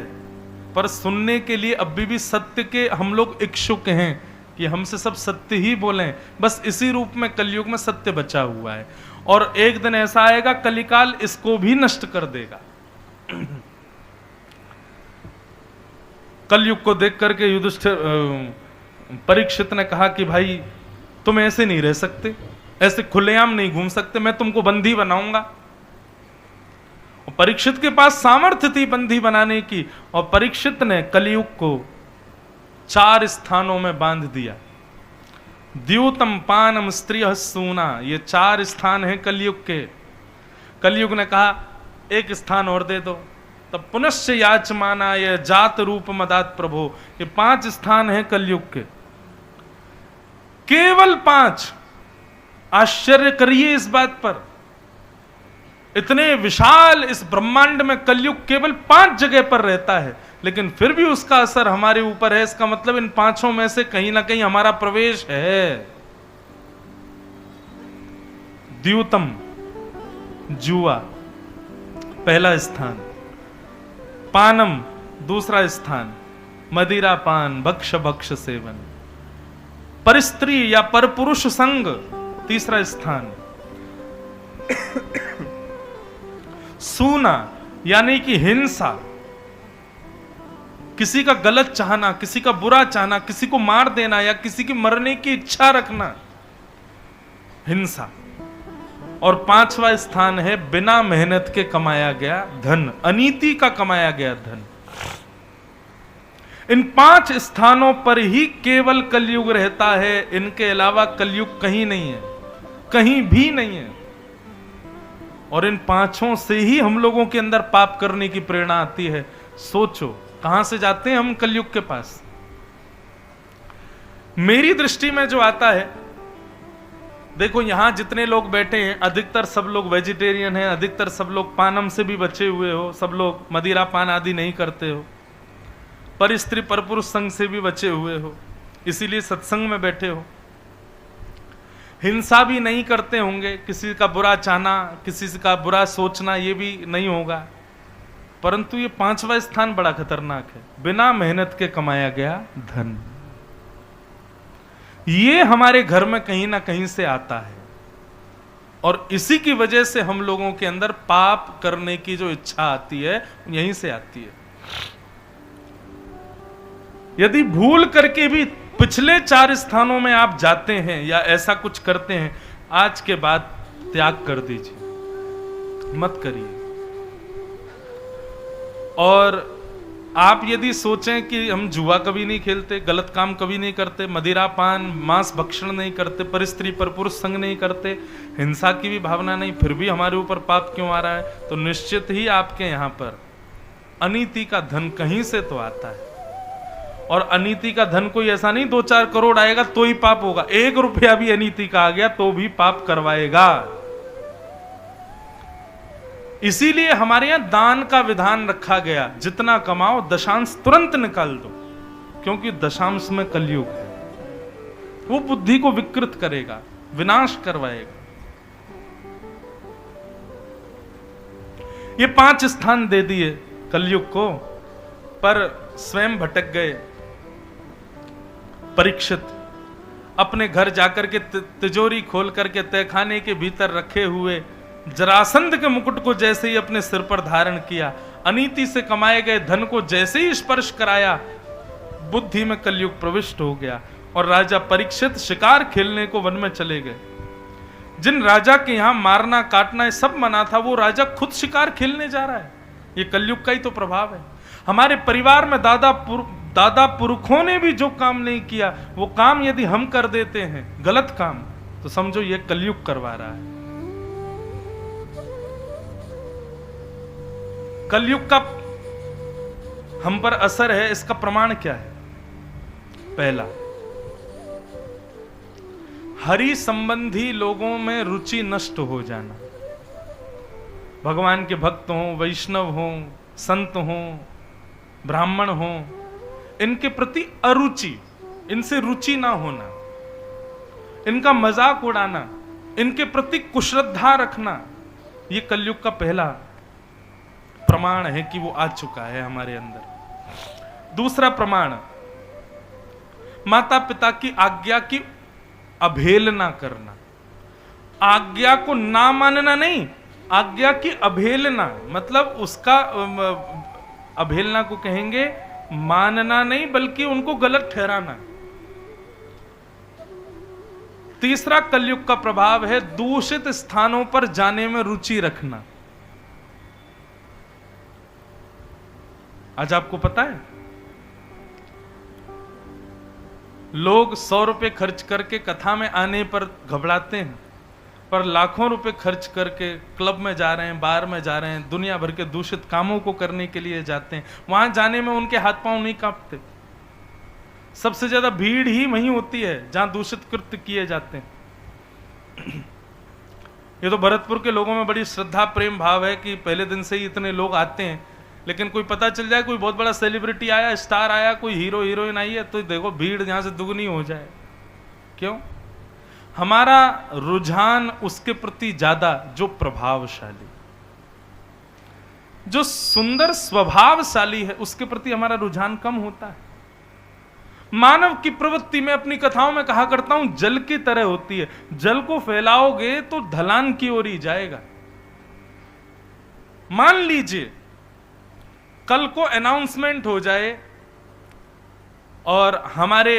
पर सुनने के लिए अभी भी सत्य के हम लोग इच्छुक हैं कि हमसे सब सत्य ही बोलें। बस इसी रूप में कलयुग में सत्य बचा हुआ है, और एक दिन ऐसा आएगा कलिकाल इसको भी नष्ट कर देगा। कलयुग को देख करके युधिष्ठिर, परीक्षित ने कहा कि भाई तुम ऐसे नहीं रह सकते, ऐसे खुलेआम नहीं घूम सकते, मैं तुमको बंदी बनाऊंगा। और परीक्षित के पास सामर्थ्य थी बंदी बनाने की, और परीक्षित ने कलयुग को 4 स्थानों में बांध दिया। द्यूतम, पानम, स्त्रियः, सूना, ये 4 स्थान हैं कलयुग के। कलयुग ने कहा एक स्थान और दे दो, तब पुनश्च याचमाना ये जात रूप मदात प्रभो। ये 5 स्थान हैं कलयुग के, केवल 5। आश्चर्य करिए इस बात पर, इतने विशाल इस ब्रह्मांड में कलयुग केवल 5 जगह पर रहता है, लेकिन फिर भी उसका असर हमारे ऊपर है। इसका मतलब इन 5 में से कहीं ना कहीं हमारा प्रवेश है। द्यूतम, जुआ, पहला स्थान। पानम, दूसरा स्थान। मदिरा पान, भक्ष सेवन। परस्त्री या परपुरुष संग, तीसरा स्थान। सूना यानी कि हिंसा, किसी का गलत चाहना, किसी का बुरा चाहना, किसी को मार देना या किसी की मरने की इच्छा रखना, हिंसा। और 5वां स्थान है बिना मेहनत के कमाया गया धन, अनीति का कमाया गया धन। इन 5 स्थानों पर ही केवल कलयुग रहता है, इनके अलावा कलयुग कहीं नहीं है, कहीं भी नहीं है। और इन 5 से ही हम लोगों के अंदर पाप करने की प्रेरणा आती है। सोचो कहां से जाते हैं हम कलयुग के पास। मेरी दृष्टि में जो आता है, देखो यहां जितने लोग बैठे हैं अधिकतर सब लोग वेजिटेरियन हैं, अधिकतर सब लोग पानम से भी बचे हुए हो, सब लोग मदिरा पान आदि नहीं करते हो, पर स्त्री परपुरुष संग से भी बचे हुए हो, इसीलिए सत्संग में बैठे हो। हिंसा भी नहीं करते होंगे, किसी का बुरा चाहना, किसी का बुरा सोचना ये भी नहीं होगा। परंतु ये 5वां स्थान बड़ा खतरनाक है, बिना मेहनत के कमाया गया धन। ये हमारे घर में कहीं ना कहीं से आता है और इसी की वजह से हम लोगों के अंदर पाप करने की जो इच्छा आती है यहीं से आती है। यदि भूल करके भी पिछले 4 स्थानों में आप जाते हैं या ऐसा कुछ करते हैं, आज के बाद त्याग कर दीजिए, मत करिए। और आप यदि सोचें कि हम जुआ कभी नहीं खेलते, गलत काम कभी नहीं करते, मदिरा पान मांस भक्षण नहीं करते, पर स्त्री पर पुरुष संग नहीं करते, हिंसा की भी भावना नहीं, फिर भी हमारे ऊपर पाप क्यों आ रहा है, तो निश्चित ही आपके यहां पर अनीति का धन कहीं से तो आता है। और अनीति का धन कोई ऐसा नहीं 2-4 करोड़ आएगा तो ही पाप होगा, 1 रुपया भी अनीति का आ गया तो भी पाप करवाएगा। इसीलिए हमारे यहां दान का विधान रखा गया, जितना कमाओ दशांश तुरंत निकाल दो, क्योंकि दशांश में कलयुग है, वो बुद्धि को विकृत करेगा, विनाश करवाएगा। ये 5 स्थान दे दिए कलयुग को, पर स्वयं भटक गए परीक्षित। अपने घर जाकर के तिजोरी खोल करके तहखाने के भीतर रखे हुए जरासंध के मुकुट को जैसे ही अपने सिर पर धारण किया, अनीति से कमाए गए धन को जैसे ही स्पर्श कराया, बुद्धि में कलयुग प्रविष्ट हो गया और राजा परीक्षित शिकार खेलने को वन में चले गए। जिन राजा के यहां मारना काटना सब मना था, वो राजा खुद शिकार खेलने जा रहा है। ये कलयुग का ही तो प्रभाव है। हमारे परिवार में दादा पुरखों ने भी जो काम नहीं किया, वो काम यदि हम कर देते हैं, गलत काम, तो समझो ये कलयुग करवा रहा है। कलयुग का हम पर असर है, इसका प्रमाण क्या है? पहला, हरि संबंधी लोगों में रुचि नष्ट हो जाना। भगवान के भक्त हों, वैष्णव हों, संत हों, ब्राह्मण हों, इनके प्रति अरुचि, इनसे रुचि ना होना, इनका मजाक उड़ाना, इनके प्रति कुश्रद्धा रखना, ये कलयुग का पहला प्रमाण है कि वो आ चुका है हमारे अंदर। दूसरा प्रमाण, माता पिता की आज्ञा की अवहेलना करना। आज्ञा को ना मानना नहीं, आज्ञा की अवहेलना, मतलब उसका अवहेलना को कहेंगे मानना नहीं, बल्कि उनको गलत ठहराना। तीसरा कलयुग का प्रभाव है दूषित स्थानों पर जाने में रुचि रखना। आज आपको पता है, लोग 100 रुपए खर्च करके कथा में आने पर घबराते हैं, पर लाखों रुपए खर्च करके क्लब में जा रहे हैं, बार में जा रहे हैं, दुनिया भर के दूषित कामों को करने के लिए जाते हैं। वहां जाने में उनके हाथ पांव नहीं कांपते। सबसे ज्यादा भीड़ ही वहीं होती है जहां दूषित कृत्य किए जाते हैं। ये तो भरतपुर के लोगों में बड़ी श्रद्धा प्रेम भाव है कि पहले दिन से ही इतने लोग आते हैं, लेकिन कोई पता चल जाए कोई बहुत बड़ा सेलिब्रिटी आया, स्टार आया, कोई हीरो हीरोइन आई है, तो देखो भीड़ यहां से दुगनी हो जाए। क्यों? हमारा रुझान उसके प्रति ज्यादा जो प्रभावशाली, जो सुंदर स्वभावशाली है, उसके प्रति हमारा रुझान कम होता है। मानव की प्रवृत्ति में अपनी कथाओं में कहा करता हूं, जल की तरह होती है। जल को फैलाओगे तो ढलान की ओर ही जाएगा। मान लीजिए कल को अनाउंसमेंट हो जाए और हमारे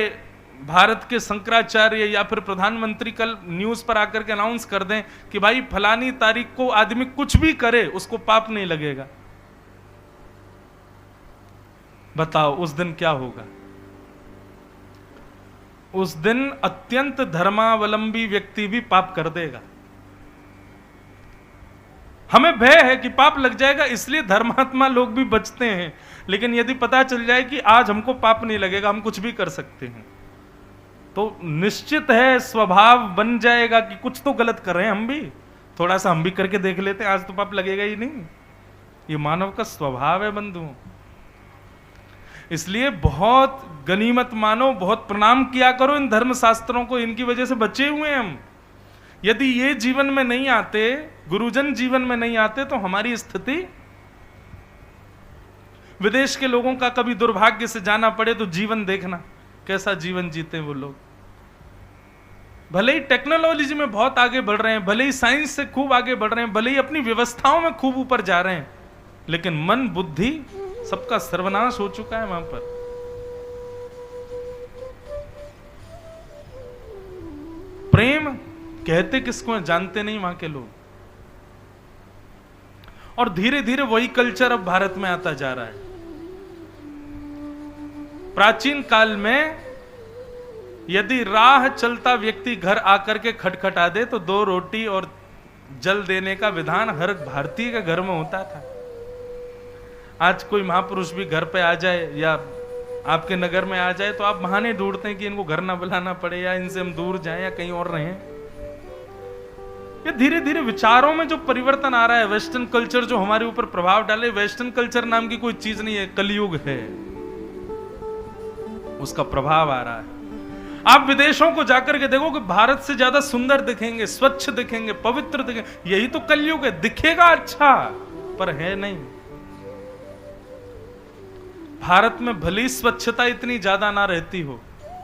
भारत के शंकराचार्य या फिर प्रधानमंत्री कल न्यूज पर आकर के अनाउंस कर दें कि भाई फलानी तारीख को आदमी कुछ भी करे उसको पाप नहीं लगेगा। बताओ उस दिन क्या होगा? उस दिन अत्यंत धर्मावलंबी व्यक्ति भी पाप कर देगा। हमें भय है कि पाप लग जाएगा, इसलिए धर्मात्मा लोग भी बचते हैं। लेकिन यदि पता चल जाए कि आज हमको पाप नहीं लगेगा, हम कुछ भी कर सकते हैं, तो निश्चित है स्वभाव बन जाएगा कि कुछ तो गलत कर रहे हैं हम भी, थोड़ा सा हम भी करके देख लेते हैं, आज तो पाप लगेगा ही नहीं। ये मानव का स्वभाव है बंधुओं। इसलिए बहुत गनीमत मानो, बहुत प्रणाम किया करो इन धर्म शास्त्रों को, इनकी वजह से बचे हुए हैं हम। यदि ये जीवन में नहीं आते, गुरुजन जीवन में नहीं आते, तो हमारी स्थिति विदेश के लोगों का कभी दुर्भाग्य से जाना पड़े तो जीवन देखना कैसा जीवन जीते वो लोग। भले ही टेक्नोलॉजी में बहुत आगे बढ़ रहे हैं, भले ही साइंस से खूब आगे बढ़ रहे हैं, भले ही अपनी व्यवस्थाओं में खूब ऊपर जा रहे हैं, लेकिन मन बुद्धि सबका सर्वनाश हो चुका है वहां पर। प्रेम कहते किसको है जानते नहीं वहां के लोग। और धीरे धीरे वही कल्चर अब भारत में आता जा रहा है। प्राचीन काल में यदि राह चलता व्यक्ति घर आकर के खटखटा दे तो 2 रोटी और जल देने का विधान हर भारतीय के घर में होता था। आज कोई महापुरुष भी घर पे आ जाए या आपके नगर में आ जाए तो आप बहाने ढूंढते हैं कि इनको घर ना बुलाना पड़े या इनसे हम दूर जाएं या कहीं और रहें। ये धीरे धीरे विचारों में जो परिवर्तन आ रहा है, वेस्टर्न कल्चर जो हमारे ऊपर प्रभाव डाले, वेस्टर्न कल्चर नाम की कोई चीज नहीं है, कलयुग है, उसका प्रभाव आ रहा है। आप विदेशों को जाकर के देखो कि भारत से ज्यादा सुंदर दिखेंगे, स्वच्छ दिखेंगे, पवित्र दिखेंगे। यही तो कलयुग है, दिखेगा अच्छा पर है नहीं। भारत में भली स्वच्छता इतनी ज्यादा ना रहती हो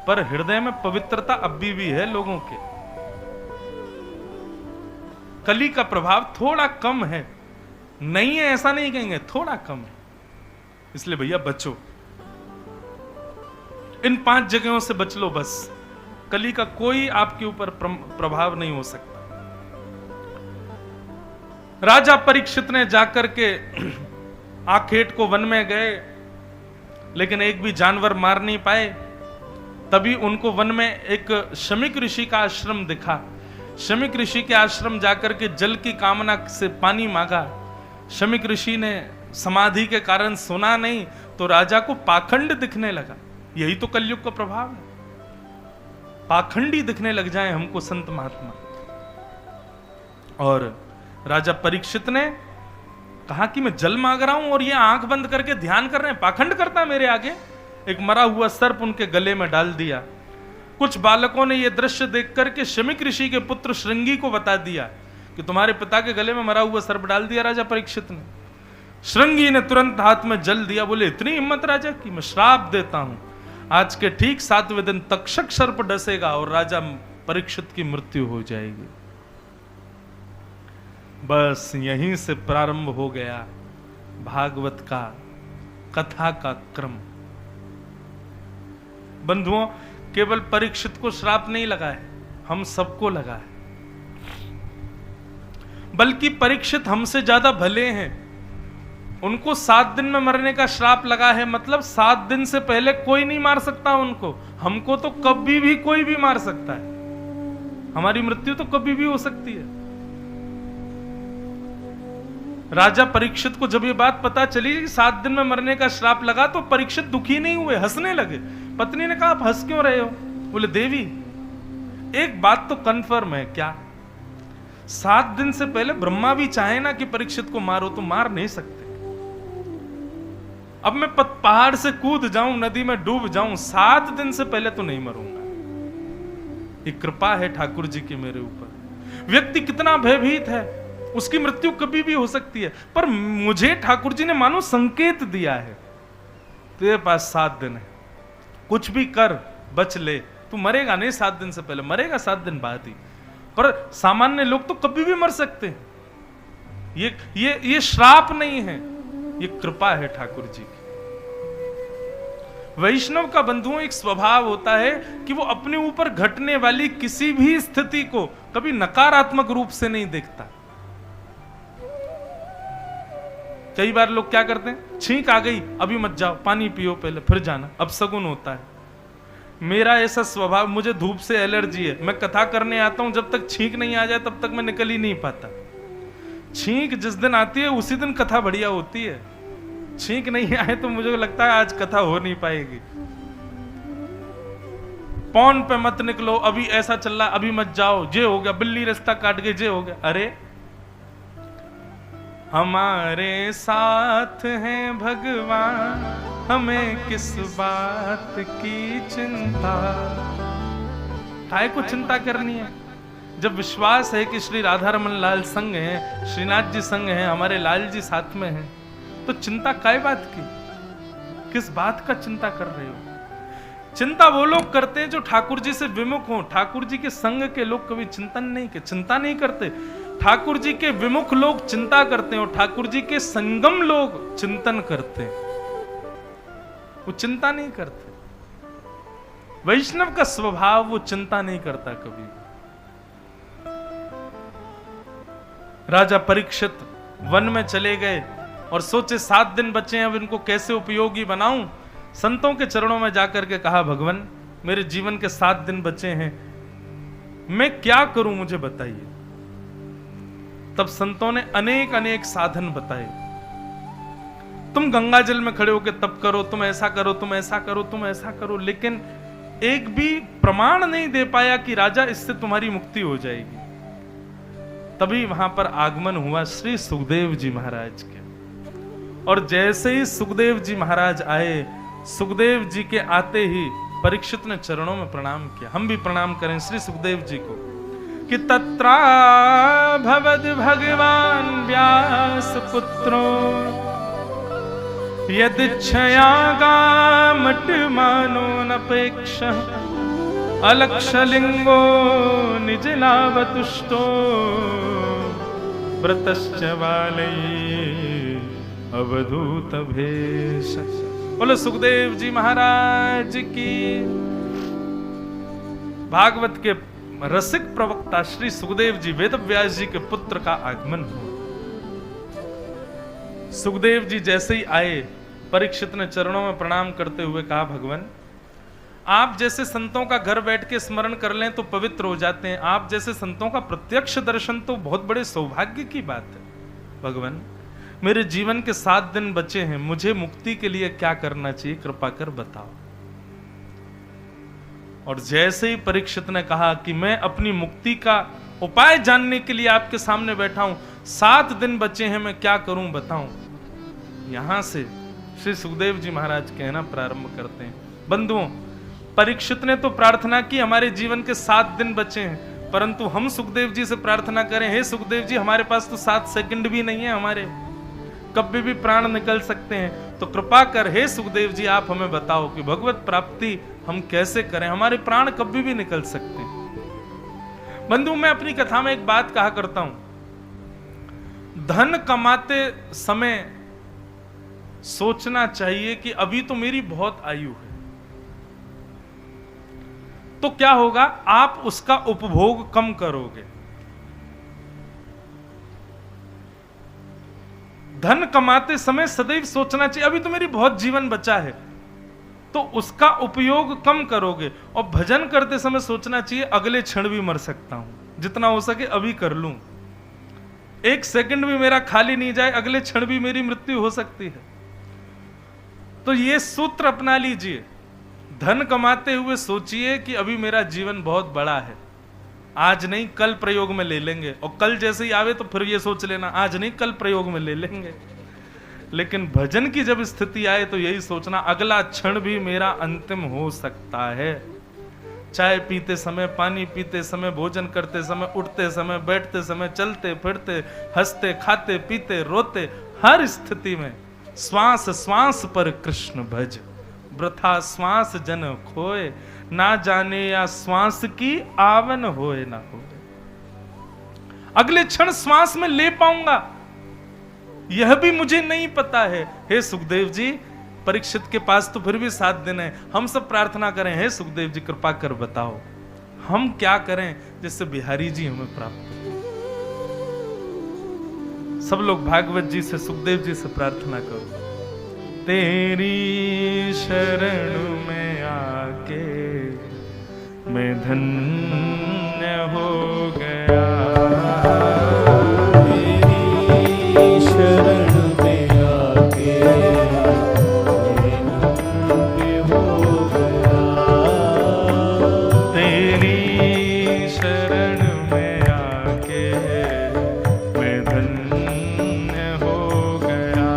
पर हृदय में पवित्रता अभी भी है लोगों के। कली का प्रभाव थोड़ा कम है, नहीं है ऐसा नहीं कहेंगे, थोड़ा कम है। इसलिए भैया बचो, इन 5 जगहों से बच लो बस। कली का कोई आपके ऊपर प्रभाव नहीं हो सकता। राजा परीक्षित ने जाकर के आखेट को वन में गए, लेकिन एक भी जानवर मार नहीं पाए। तभी उनको वन में एक शमीक ऋषि का आश्रम दिखा। शमीक ऋषि के आश्रम जाकर के जल की कामना से पानी मांगा। शमीक ऋषि ने समाधि के कारण सुना नहीं तो राजा को पाखंड दिखने लगा। यही तो कलयुग का प्रभाव है, पाखंडी दिखने लग जाए हमको संत महात्मा। और राजा परीक्षित ने कहा कि मैं जल मांग रहा हूं और ये आंख बंद करके ध्यान कर रहे हैं, पाखंड करता है मेरे आगे। एक मरा हुआ सर्प उनके गले में डाल दिया। कुछ बालकों ने यह दृश्य देख करके शमीक ऋषि के पुत्र श्रृंगी को बता दिया कि तुम्हारे पिता के गले में मरा हुआ सर्प डाल दिया राजा परीक्षित ने। श्रृंगी ने तुरंत हाथ में जल दिया, बोले इतनी हिम्मत राजा की, मैं श्राप देता हूं, आज के ठीक 7वें दिन तक्षक सर्प डसेगा और राजा परीक्षित की मृत्यु हो जाएगी। बस यहीं से प्रारंभ हो गया भागवत का कथा का क्रम। बंधुओं, केवल परीक्षित को श्राप नहीं लगा है, हम सबको लगा है। बल्कि परीक्षित हमसे ज्यादा भले हैं। उनको 7 दिन में मरने का श्राप लगा है, मतलब 7 दिन से पहले कोई नहीं मार सकता उनको। हमको तो कभी भी कोई भी मार सकता है, हमारी मृत्यु तो कभी भी हो सकती है। राजा परीक्षित को जब ये बात पता चली कि 7 दिन में मरने का श्राप लगा तो परीक्षित दुखी नहीं हुए, हंसने लगे। पत्नी ने कहा आप हंस क्यों रहे हो? बोले देवी एक बात तो कंफर्म है, क्या 7 दिन से पहले ब्रह्मा भी चाहे ना कि परीक्षित को मारो तो मार नहीं सकते। अब मैं पहाड़ से कूद जाऊं, नदी में डूब जाऊं, 7 दिन से पहले तो नहीं मरूंगा। ये कृपा है ठाकुर जी की मेरे ऊपर। व्यक्ति कितना भयभीत है, उसकी मृत्यु कभी भी हो सकती है, पर मुझे ठाकुर जी ने मानो संकेत दिया है तेरे पास 7 दिन है, कुछ भी कर बच ले, तू मरेगा नहीं 7 दिन से पहले, मरेगा 7 दिन बाद ही। पर सामान्य लोग तो कभी भी मर सकते हैं। ये श्राप नहीं है, ये कृपा है ठाकुर जी की। वैष्णव का बंधुओं एक स्वभाव होता है कि वो अपने ऊपर घटने वाली किसी भी स्थिति को कभी नकारात्मक रूप से नहीं देखता। कई बार लोग क्या करते हैं, छींक आ गई अभी मत जाओ, पानी पियो पहले फिर जाना, अब शगुन होता है। मेरा ऐसा स्वभाव, मुझे धूप से एलर्जी है, मैं कथा करने आता हूं, जब तक छींक नहीं आ जाए तब तक मैं निकल ही नहीं पाता। छींक जिस दिन आती है उसी दिन कथा बढ़िया होती है। छींक नहीं आए तो मुझे लगता है आज कथा हो नहीं पाएगी। पौन पे मत निकलो, अभी ऐसा चल रहा, अभी मत जाओ, जे हो गया, बिल्ली रास्ता काट गई, जे हो गया। अरे हमारे साथ हैं भगवान, हमें किस बात की चिंता। काहे को चिंता करनी है? जब विश्वास है कि श्री राधा रमन लाल संग हैं, श्रीनाथ जी संग हैं, हमारे लाल जी साथ में हैं, तो चिंता काय बात की? किस बात का चिंता कर रहे हो? चिंता वो लोग करते हैं जो ठाकुर जी से विमुख हो। ठाकुर जी के संग के लोग कभी चिंता नहीं करते। ठाकुर जी के विमुख लोग चिंता करते हैं और ठाकुर जी के संगम लोग चिंतन करते हैं, वो चिंता नहीं करते। वैष्णव का स्वभाव वो चिंता नहीं करता कभी। राजा परीक्षित वन में चले गए और सोचे 7 दिन बचे हैं, अब इनको कैसे उपयोगी बनाऊं। संतों के चरणों में जाकर के कहा, भगवान मेरे जीवन के 7 दिन बचे हैं, मैं क्या करूं मुझे बताइए। तब संतों ने अनेक अनेक साधन बताए। तुम गंगा जल में खड़े होकर तप करो, तुम ऐसा करो, तुम ऐसा करो, तुम ऐसा करो, लेकिन एक भी प्रमाण नहीं दे पाया कि राजा इससे तुम्हारी मुक्ति हो जाएगी। तभी वहां पर आगमन हुआ श्री सुखदेव जी महाराज के, और जैसे ही सुखदेव जी महाराज आए, सुखदेव जी के आते ही परीक्षित ने चरणों में प्रणाम किया। हम भी प्रणाम करें श्री सुखदेव जी को कि तत्रा भवद भगवान व्यास पुत्रो यदिच्छया गामट मानो नपेक्ष अलक्षलिंगो निज लावतुष्टो व्रतश्च बालै अवधूत भेष। बोलो सुखदेव जी महाराज की। भागवत के रसिक प्रवक्ता श्री सुखदेव जी वेद व्यास जी के पुत्र का आगमन हुआ। सुखदेव जी जैसे ही आए, परीक्षित ने चरणों में प्रणाम करते हुए कहा, भगवान आप जैसे संतों का घर बैठ के स्मरण कर लें तो पवित्र हो जाते हैं, आप जैसे संतों का प्रत्यक्ष दर्शन तो बहुत बड़े सौभाग्य की बात है। भगवान मेरे जीवन के 7 दिन बचे हैं, मुझे मुक्ति के लिए क्या करना चाहिए, कृपा कर बताओ। और जैसे ही परीक्षित ने कहा कि मैं अपनी मुक्ति का उपाय जानने के लिए आपके सामने बैठा हूं, 7 दिन बचे हैं, मैं क्या करूं बताऊं। यहां से श्री सुखदेव जी महाराज कहना प्रारंभ करते हैं, बंधुओं परीक्षित ने तो प्रार्थना की हमारे जीवन के 7 दिन बचे हैं, परंतु हम सुखदेव जी से प्रार्थना करें, हे सुखदेव जी हमारे पास तो 7 सेकंड भी नहीं है, हमारे कभी भी प्राण निकल सकते हैं, तो कृपा कर हे सुखदेव जी आप हमें बताओ कि भगवत प्राप्ति हम कैसे करें, हमारे प्राण कभी भी निकल सकते हैं। बंधु मैं अपनी कथा में एक बात कहा करता हूं, धन कमाते समय सोचना चाहिए कि अभी तो मेरी बहुत आयु है, तो क्या होगा, आप उसका उपभोग कम करोगे। धन कमाते समय सदैव सोचना चाहिए अभी तो मेरी बहुत जीवन बचा है, तो उसका उपयोग कम करोगे। और भजन करते समय सोचना चाहिए अगले क्षण भी मर सकता हूं, जितना हो सके अभी कर लूं, 1 सेकंड भी मेरा खाली नहीं जाए, अगले क्षण भी मेरी मृत्यु हो सकती है। तो ये सूत्र अपना लीजिए, धन कमाते हुए सोचिए कि अभी मेरा जीवन बहुत बड़ा है, आज नहीं कल प्रयोग में ले लेंगे, और कल जैसे ही आवे तो फिर ये सोच लेना आज नहीं कल प्रयोग में ले लेंगे। लेकिन भजन की जब स्थिति आए तो यही सोचना अगला क्षण भी मेरा अंतिम हो सकता है। चाय पीते समय, पानी पीते समय, भोजन करते समय, उठते समय, बैठते समय, चलते फिरते, हंसते खाते पीते रोते, हर स्थिति में श्वास श्वास पर कृष्ण भज, वृथा श्वास जन खोए, ना जाने या श्वास की आवन होए ना होए। अगले क्षण श्वास में ले पाऊंगा यह भी मुझे नहीं पता है। हे सुखदेव जी परीक्षित के पास तो फिर भी 7 दिन है, हम सब प्रार्थना करें, हे सुखदेव जी कृपा कर बताओ हम क्या करें जिससे बिहारी जी हमें प्राप्त हो। सब लोग भागवत जी से, सुखदेव जी से प्रार्थना करो, तेरी शरण में आके मैं धन्य हो गया, तेरी शरण में आके मैं धन्य हो गया, तेरी शरण में आके मैं धन्य हो गया,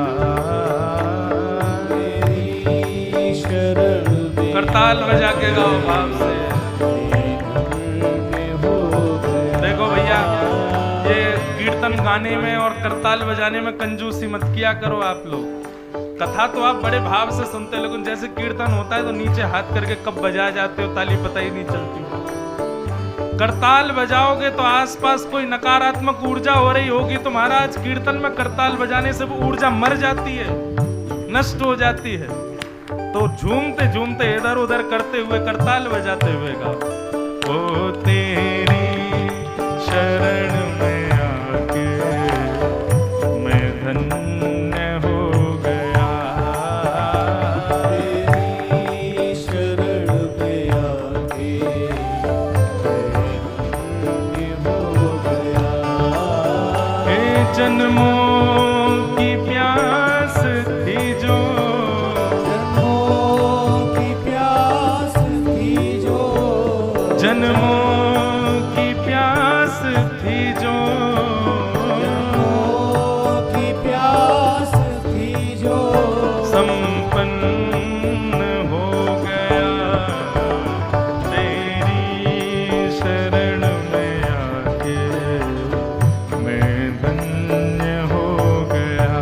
तेरी शरण में करताल बजा के गाओ भाव से। देखो भैया ये कीर्तन गाने में और करताल बजाने में कंजूसी मत किया करो आप लोग, कथा तो आप बड़े भाव से सुनते, लेकिन जैसे कीर्तन होता है तो नीचे हाथ करके कब बजा जाते हो, ताली पता ही नहीं चलती। करताल बजाओगे तो आसपास कोई नकारात्मक ऊर्जा हो रही होगी, तो महाराज कीर्तन में करताल बजाने से वो ऊर्जा मर जाती है, नष्ट हो जाती है। तो झूमते झूमते इधर उधर करते हुए करताल बजाते हुए गाओ। ओ तेरी शरण में आके मैं धन्य हो गया, तेरी शरण में आके मैं हो गया। हे जन्मों की प्यास थी जो, जन्मों की प्यास थी जो, जन्मों की प्यास थी जो, जन्मों की प्यास थी जो, संपन्न हो गया। तेरी शरण में आके मैं धन्य हो गया,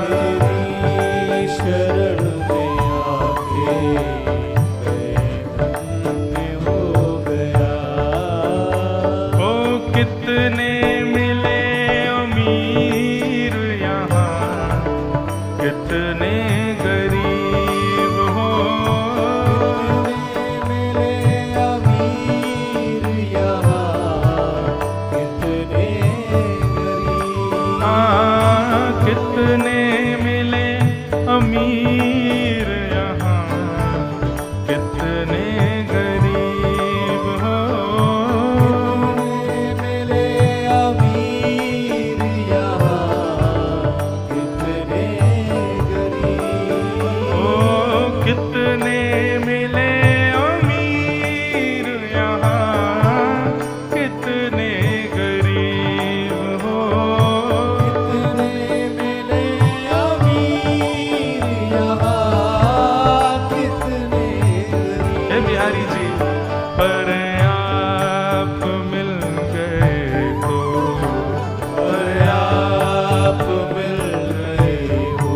तेरी शरण में आके मैं धन्य हो गया। ओ कितने मिले अमीर यहाँ, कितने गरीब हो, मिले अमीर यहाँ, कितने गरीब। कितने मिले अमीर यहाँ, कितने गरीब हो, मिले अमीर यहाँ, कितने गरीब। ओ कितने मिले अमीर यहाँ, कितने गरीब हो, कितने मिले अमीर यहाँ, कितने गरीब। हे बिहारी जी, पर आप मिल गए तो, पर आप मिल गए हो,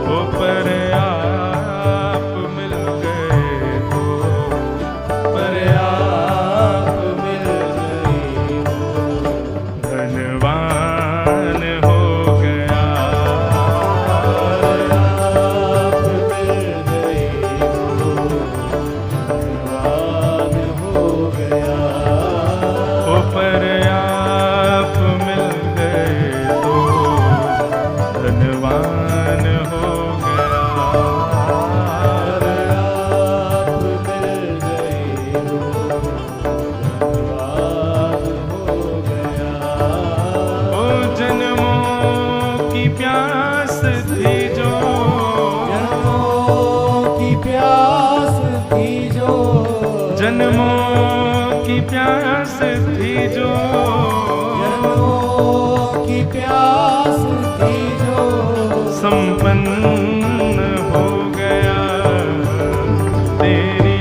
ओ पर आप मिल गए तो, पर आप मिल गए हो, धनवान हो गया। पर आप मिल गए हो, धनवान हो गया। ओ पर आप मिल गए तो, धनवान हो गया। पर आप मिल गए हो, धनवान हो गया। ओ जन्मों की प्यास थी जो, जन्मों की प्यास थी जो, जन्मों की प्यास थी जो, जन्मों की प्यास थी जो, संपन्न हो गया। तेरी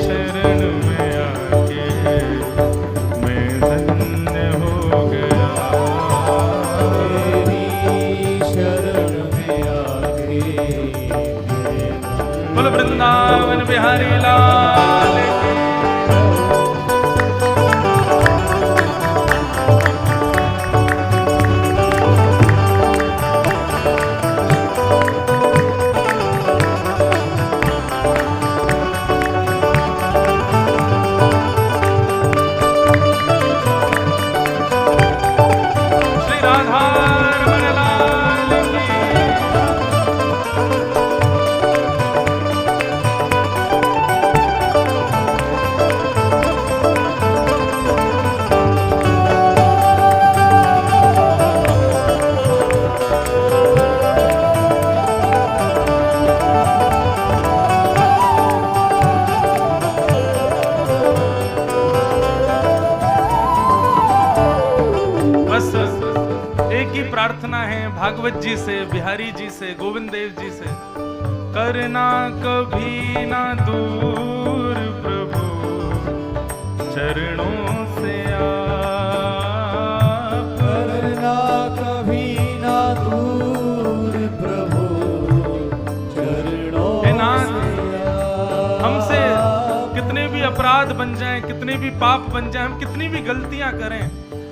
शरण में आके मैं धन्य हो गया। तेरी शरण में आके बोल वृंदावन बिहारी लाल की। श्री राधा रमण लाल की। बस एक ही प्रार्थना है भागवत जी से, बिहारी जी से, गोविंद देव जी से, करना कभी ना दूर प्रभु चरणों से आप, करना कभी ना दूर अपराध बन जाएं, कितने भी पाप बन जाएं, हम कितनी भी गलतियां करें,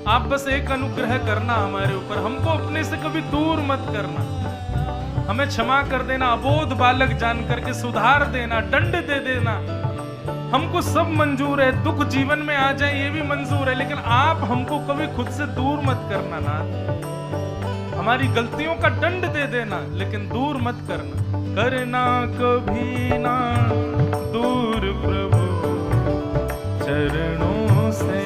आप बस एक अनुग्रह करना हमारे ऊपर, हमको अपने से कभी दूर मत करना, हमें क्षमा कर देना, अबोध बालक जान करके सुधार देना, दंड दे देना, हमको सब मंजूर है, दुख जीवन में आ जाए ये भी मंजूर है, लेकिन आप हमको कभी खुद से दूर मत करना ना, हमारी गलतियों का दंड दे देना, लेकिन दूर मत करना, करना कभी ना दूर प्रभु चरणों से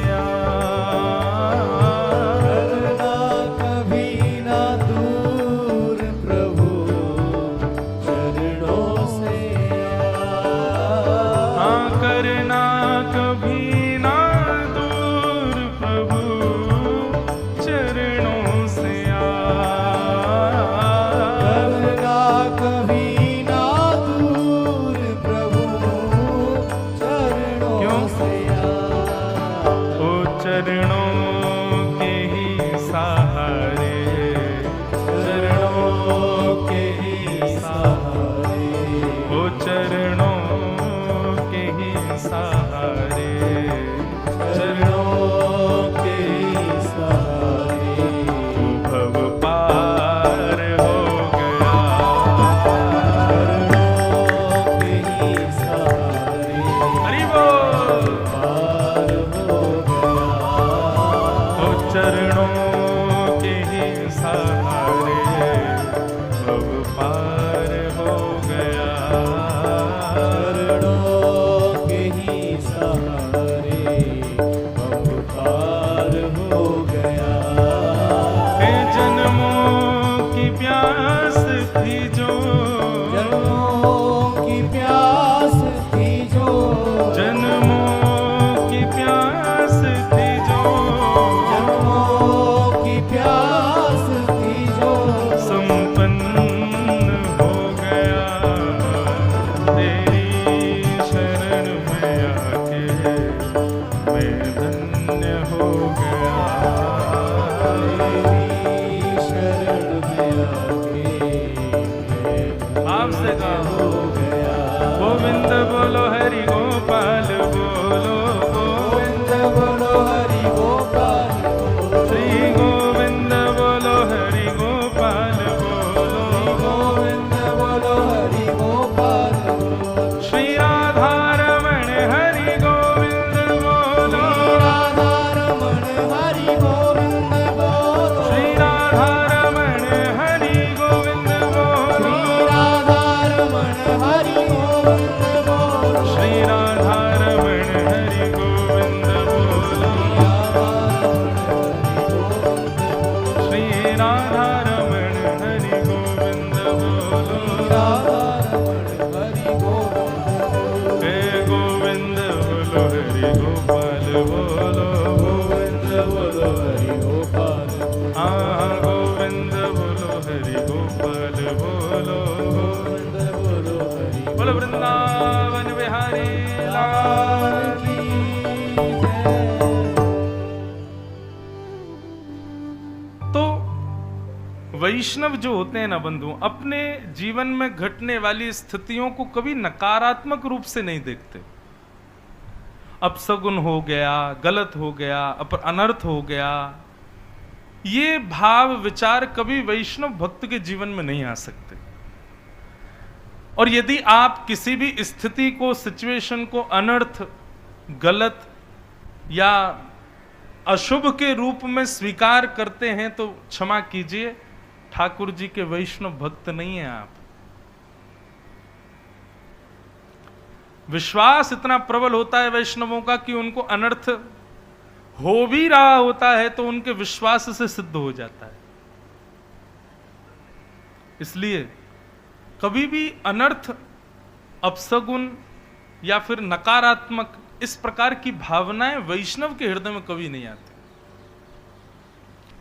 करना कभी ना दूर प्रभु चरणों से हाँ करना कभी ना दूर प्रभु चरणों से करना कभी ना दूर प्रभु चरणों से ओ चरणों के ही सहारे, चरणों के ही सहारे, ओ चरणों के ही सहारे, चरणों के ही सहारे भव पार हो गया, चरणों के ही सहारे हरि बोल। पार हो गया ओ चरणों के ही सहारे भव पार हो गया, चरणों के ही सहारे हम पार हो गया हे जन्मों की प्यास थी जो, जन्मों की प्यास थी जो जन्मों की प्यास थी जो, जन्मों की प्यास थी जो संपन्न हो गया, तेरी शरण में आके मैं धन्य हो गया, तेरी शरण में आके आपसे गाओ हो गया गोविंद बोलो हरि गोपाल बोलो, गोविंद बोलो हरि गोपाल बोलो श्री गोविंद बोलो हरि गोपाल बोलो, गोविंद बोलो हरि गोपाल बोलो श्री राधा रमण हरि गोविंद बोलो, राधा रमण हरि गोविंद बोलो श्री राधा रमण हरि गोविंद बोलो, राधा रमण हरि गोविंद बोलो श्री राधा रमण हरि गोविंद बोलो, श्री राधा रमण हरि गोविंद बोलो, हे गोविंद बोलो हरि गोपाल बोलो, हाँ गोविंद बोलो हरि गोपाल बोलो, बोलो वृंदावन बिहारी लाल की। तो वैष्णव जो होते हैं ना बंधु, अपने जीवन में घटने वाली स्थितियों को कभी नकारात्मक रूप से नहीं देखते, अपसगुन हो गया, गलत हो गया, अनर्थ हो गया, ये भाव विचार कभी वैष्णव भक्त के जीवन में नहीं आ सकते। और यदि आप किसी भी स्थिति को, सिचुएशन को अनर्थ, गलत या अशुभ के रूप में स्वीकार करते हैं तो क्षमा कीजिए, ठाकुर जी के वैष्णव भक्त नहीं हैं आप। विश्वास इतना प्रबल होता है वैष्णवों का कि उनको अनर्थ हो भी रहा होता है तो उनके विश्वास से सिद्ध हो जाता है। इसलिए कभी भी अनर्थ, अपसगुन या फिर नकारात्मक इस प्रकार की भावनाएं वैष्णव के हृदय में कभी नहीं आती।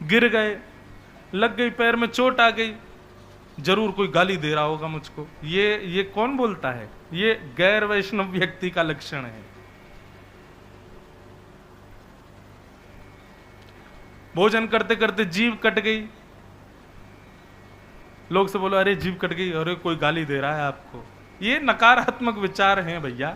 गिर गए, लग गई, पैर में चोट आ गई, जरूर कोई गाली दे रहा होगा मुझको, ये कौन बोलता है? ये गैर वैष्णव व्यक्ति का लक्षण है। भोजन करते करते जीभ कट गई, लोग से बोलो अरे जीभ कट गई, अरे कोई गाली दे रहा है आपको, ये नकारात्मक विचार हैं भैया।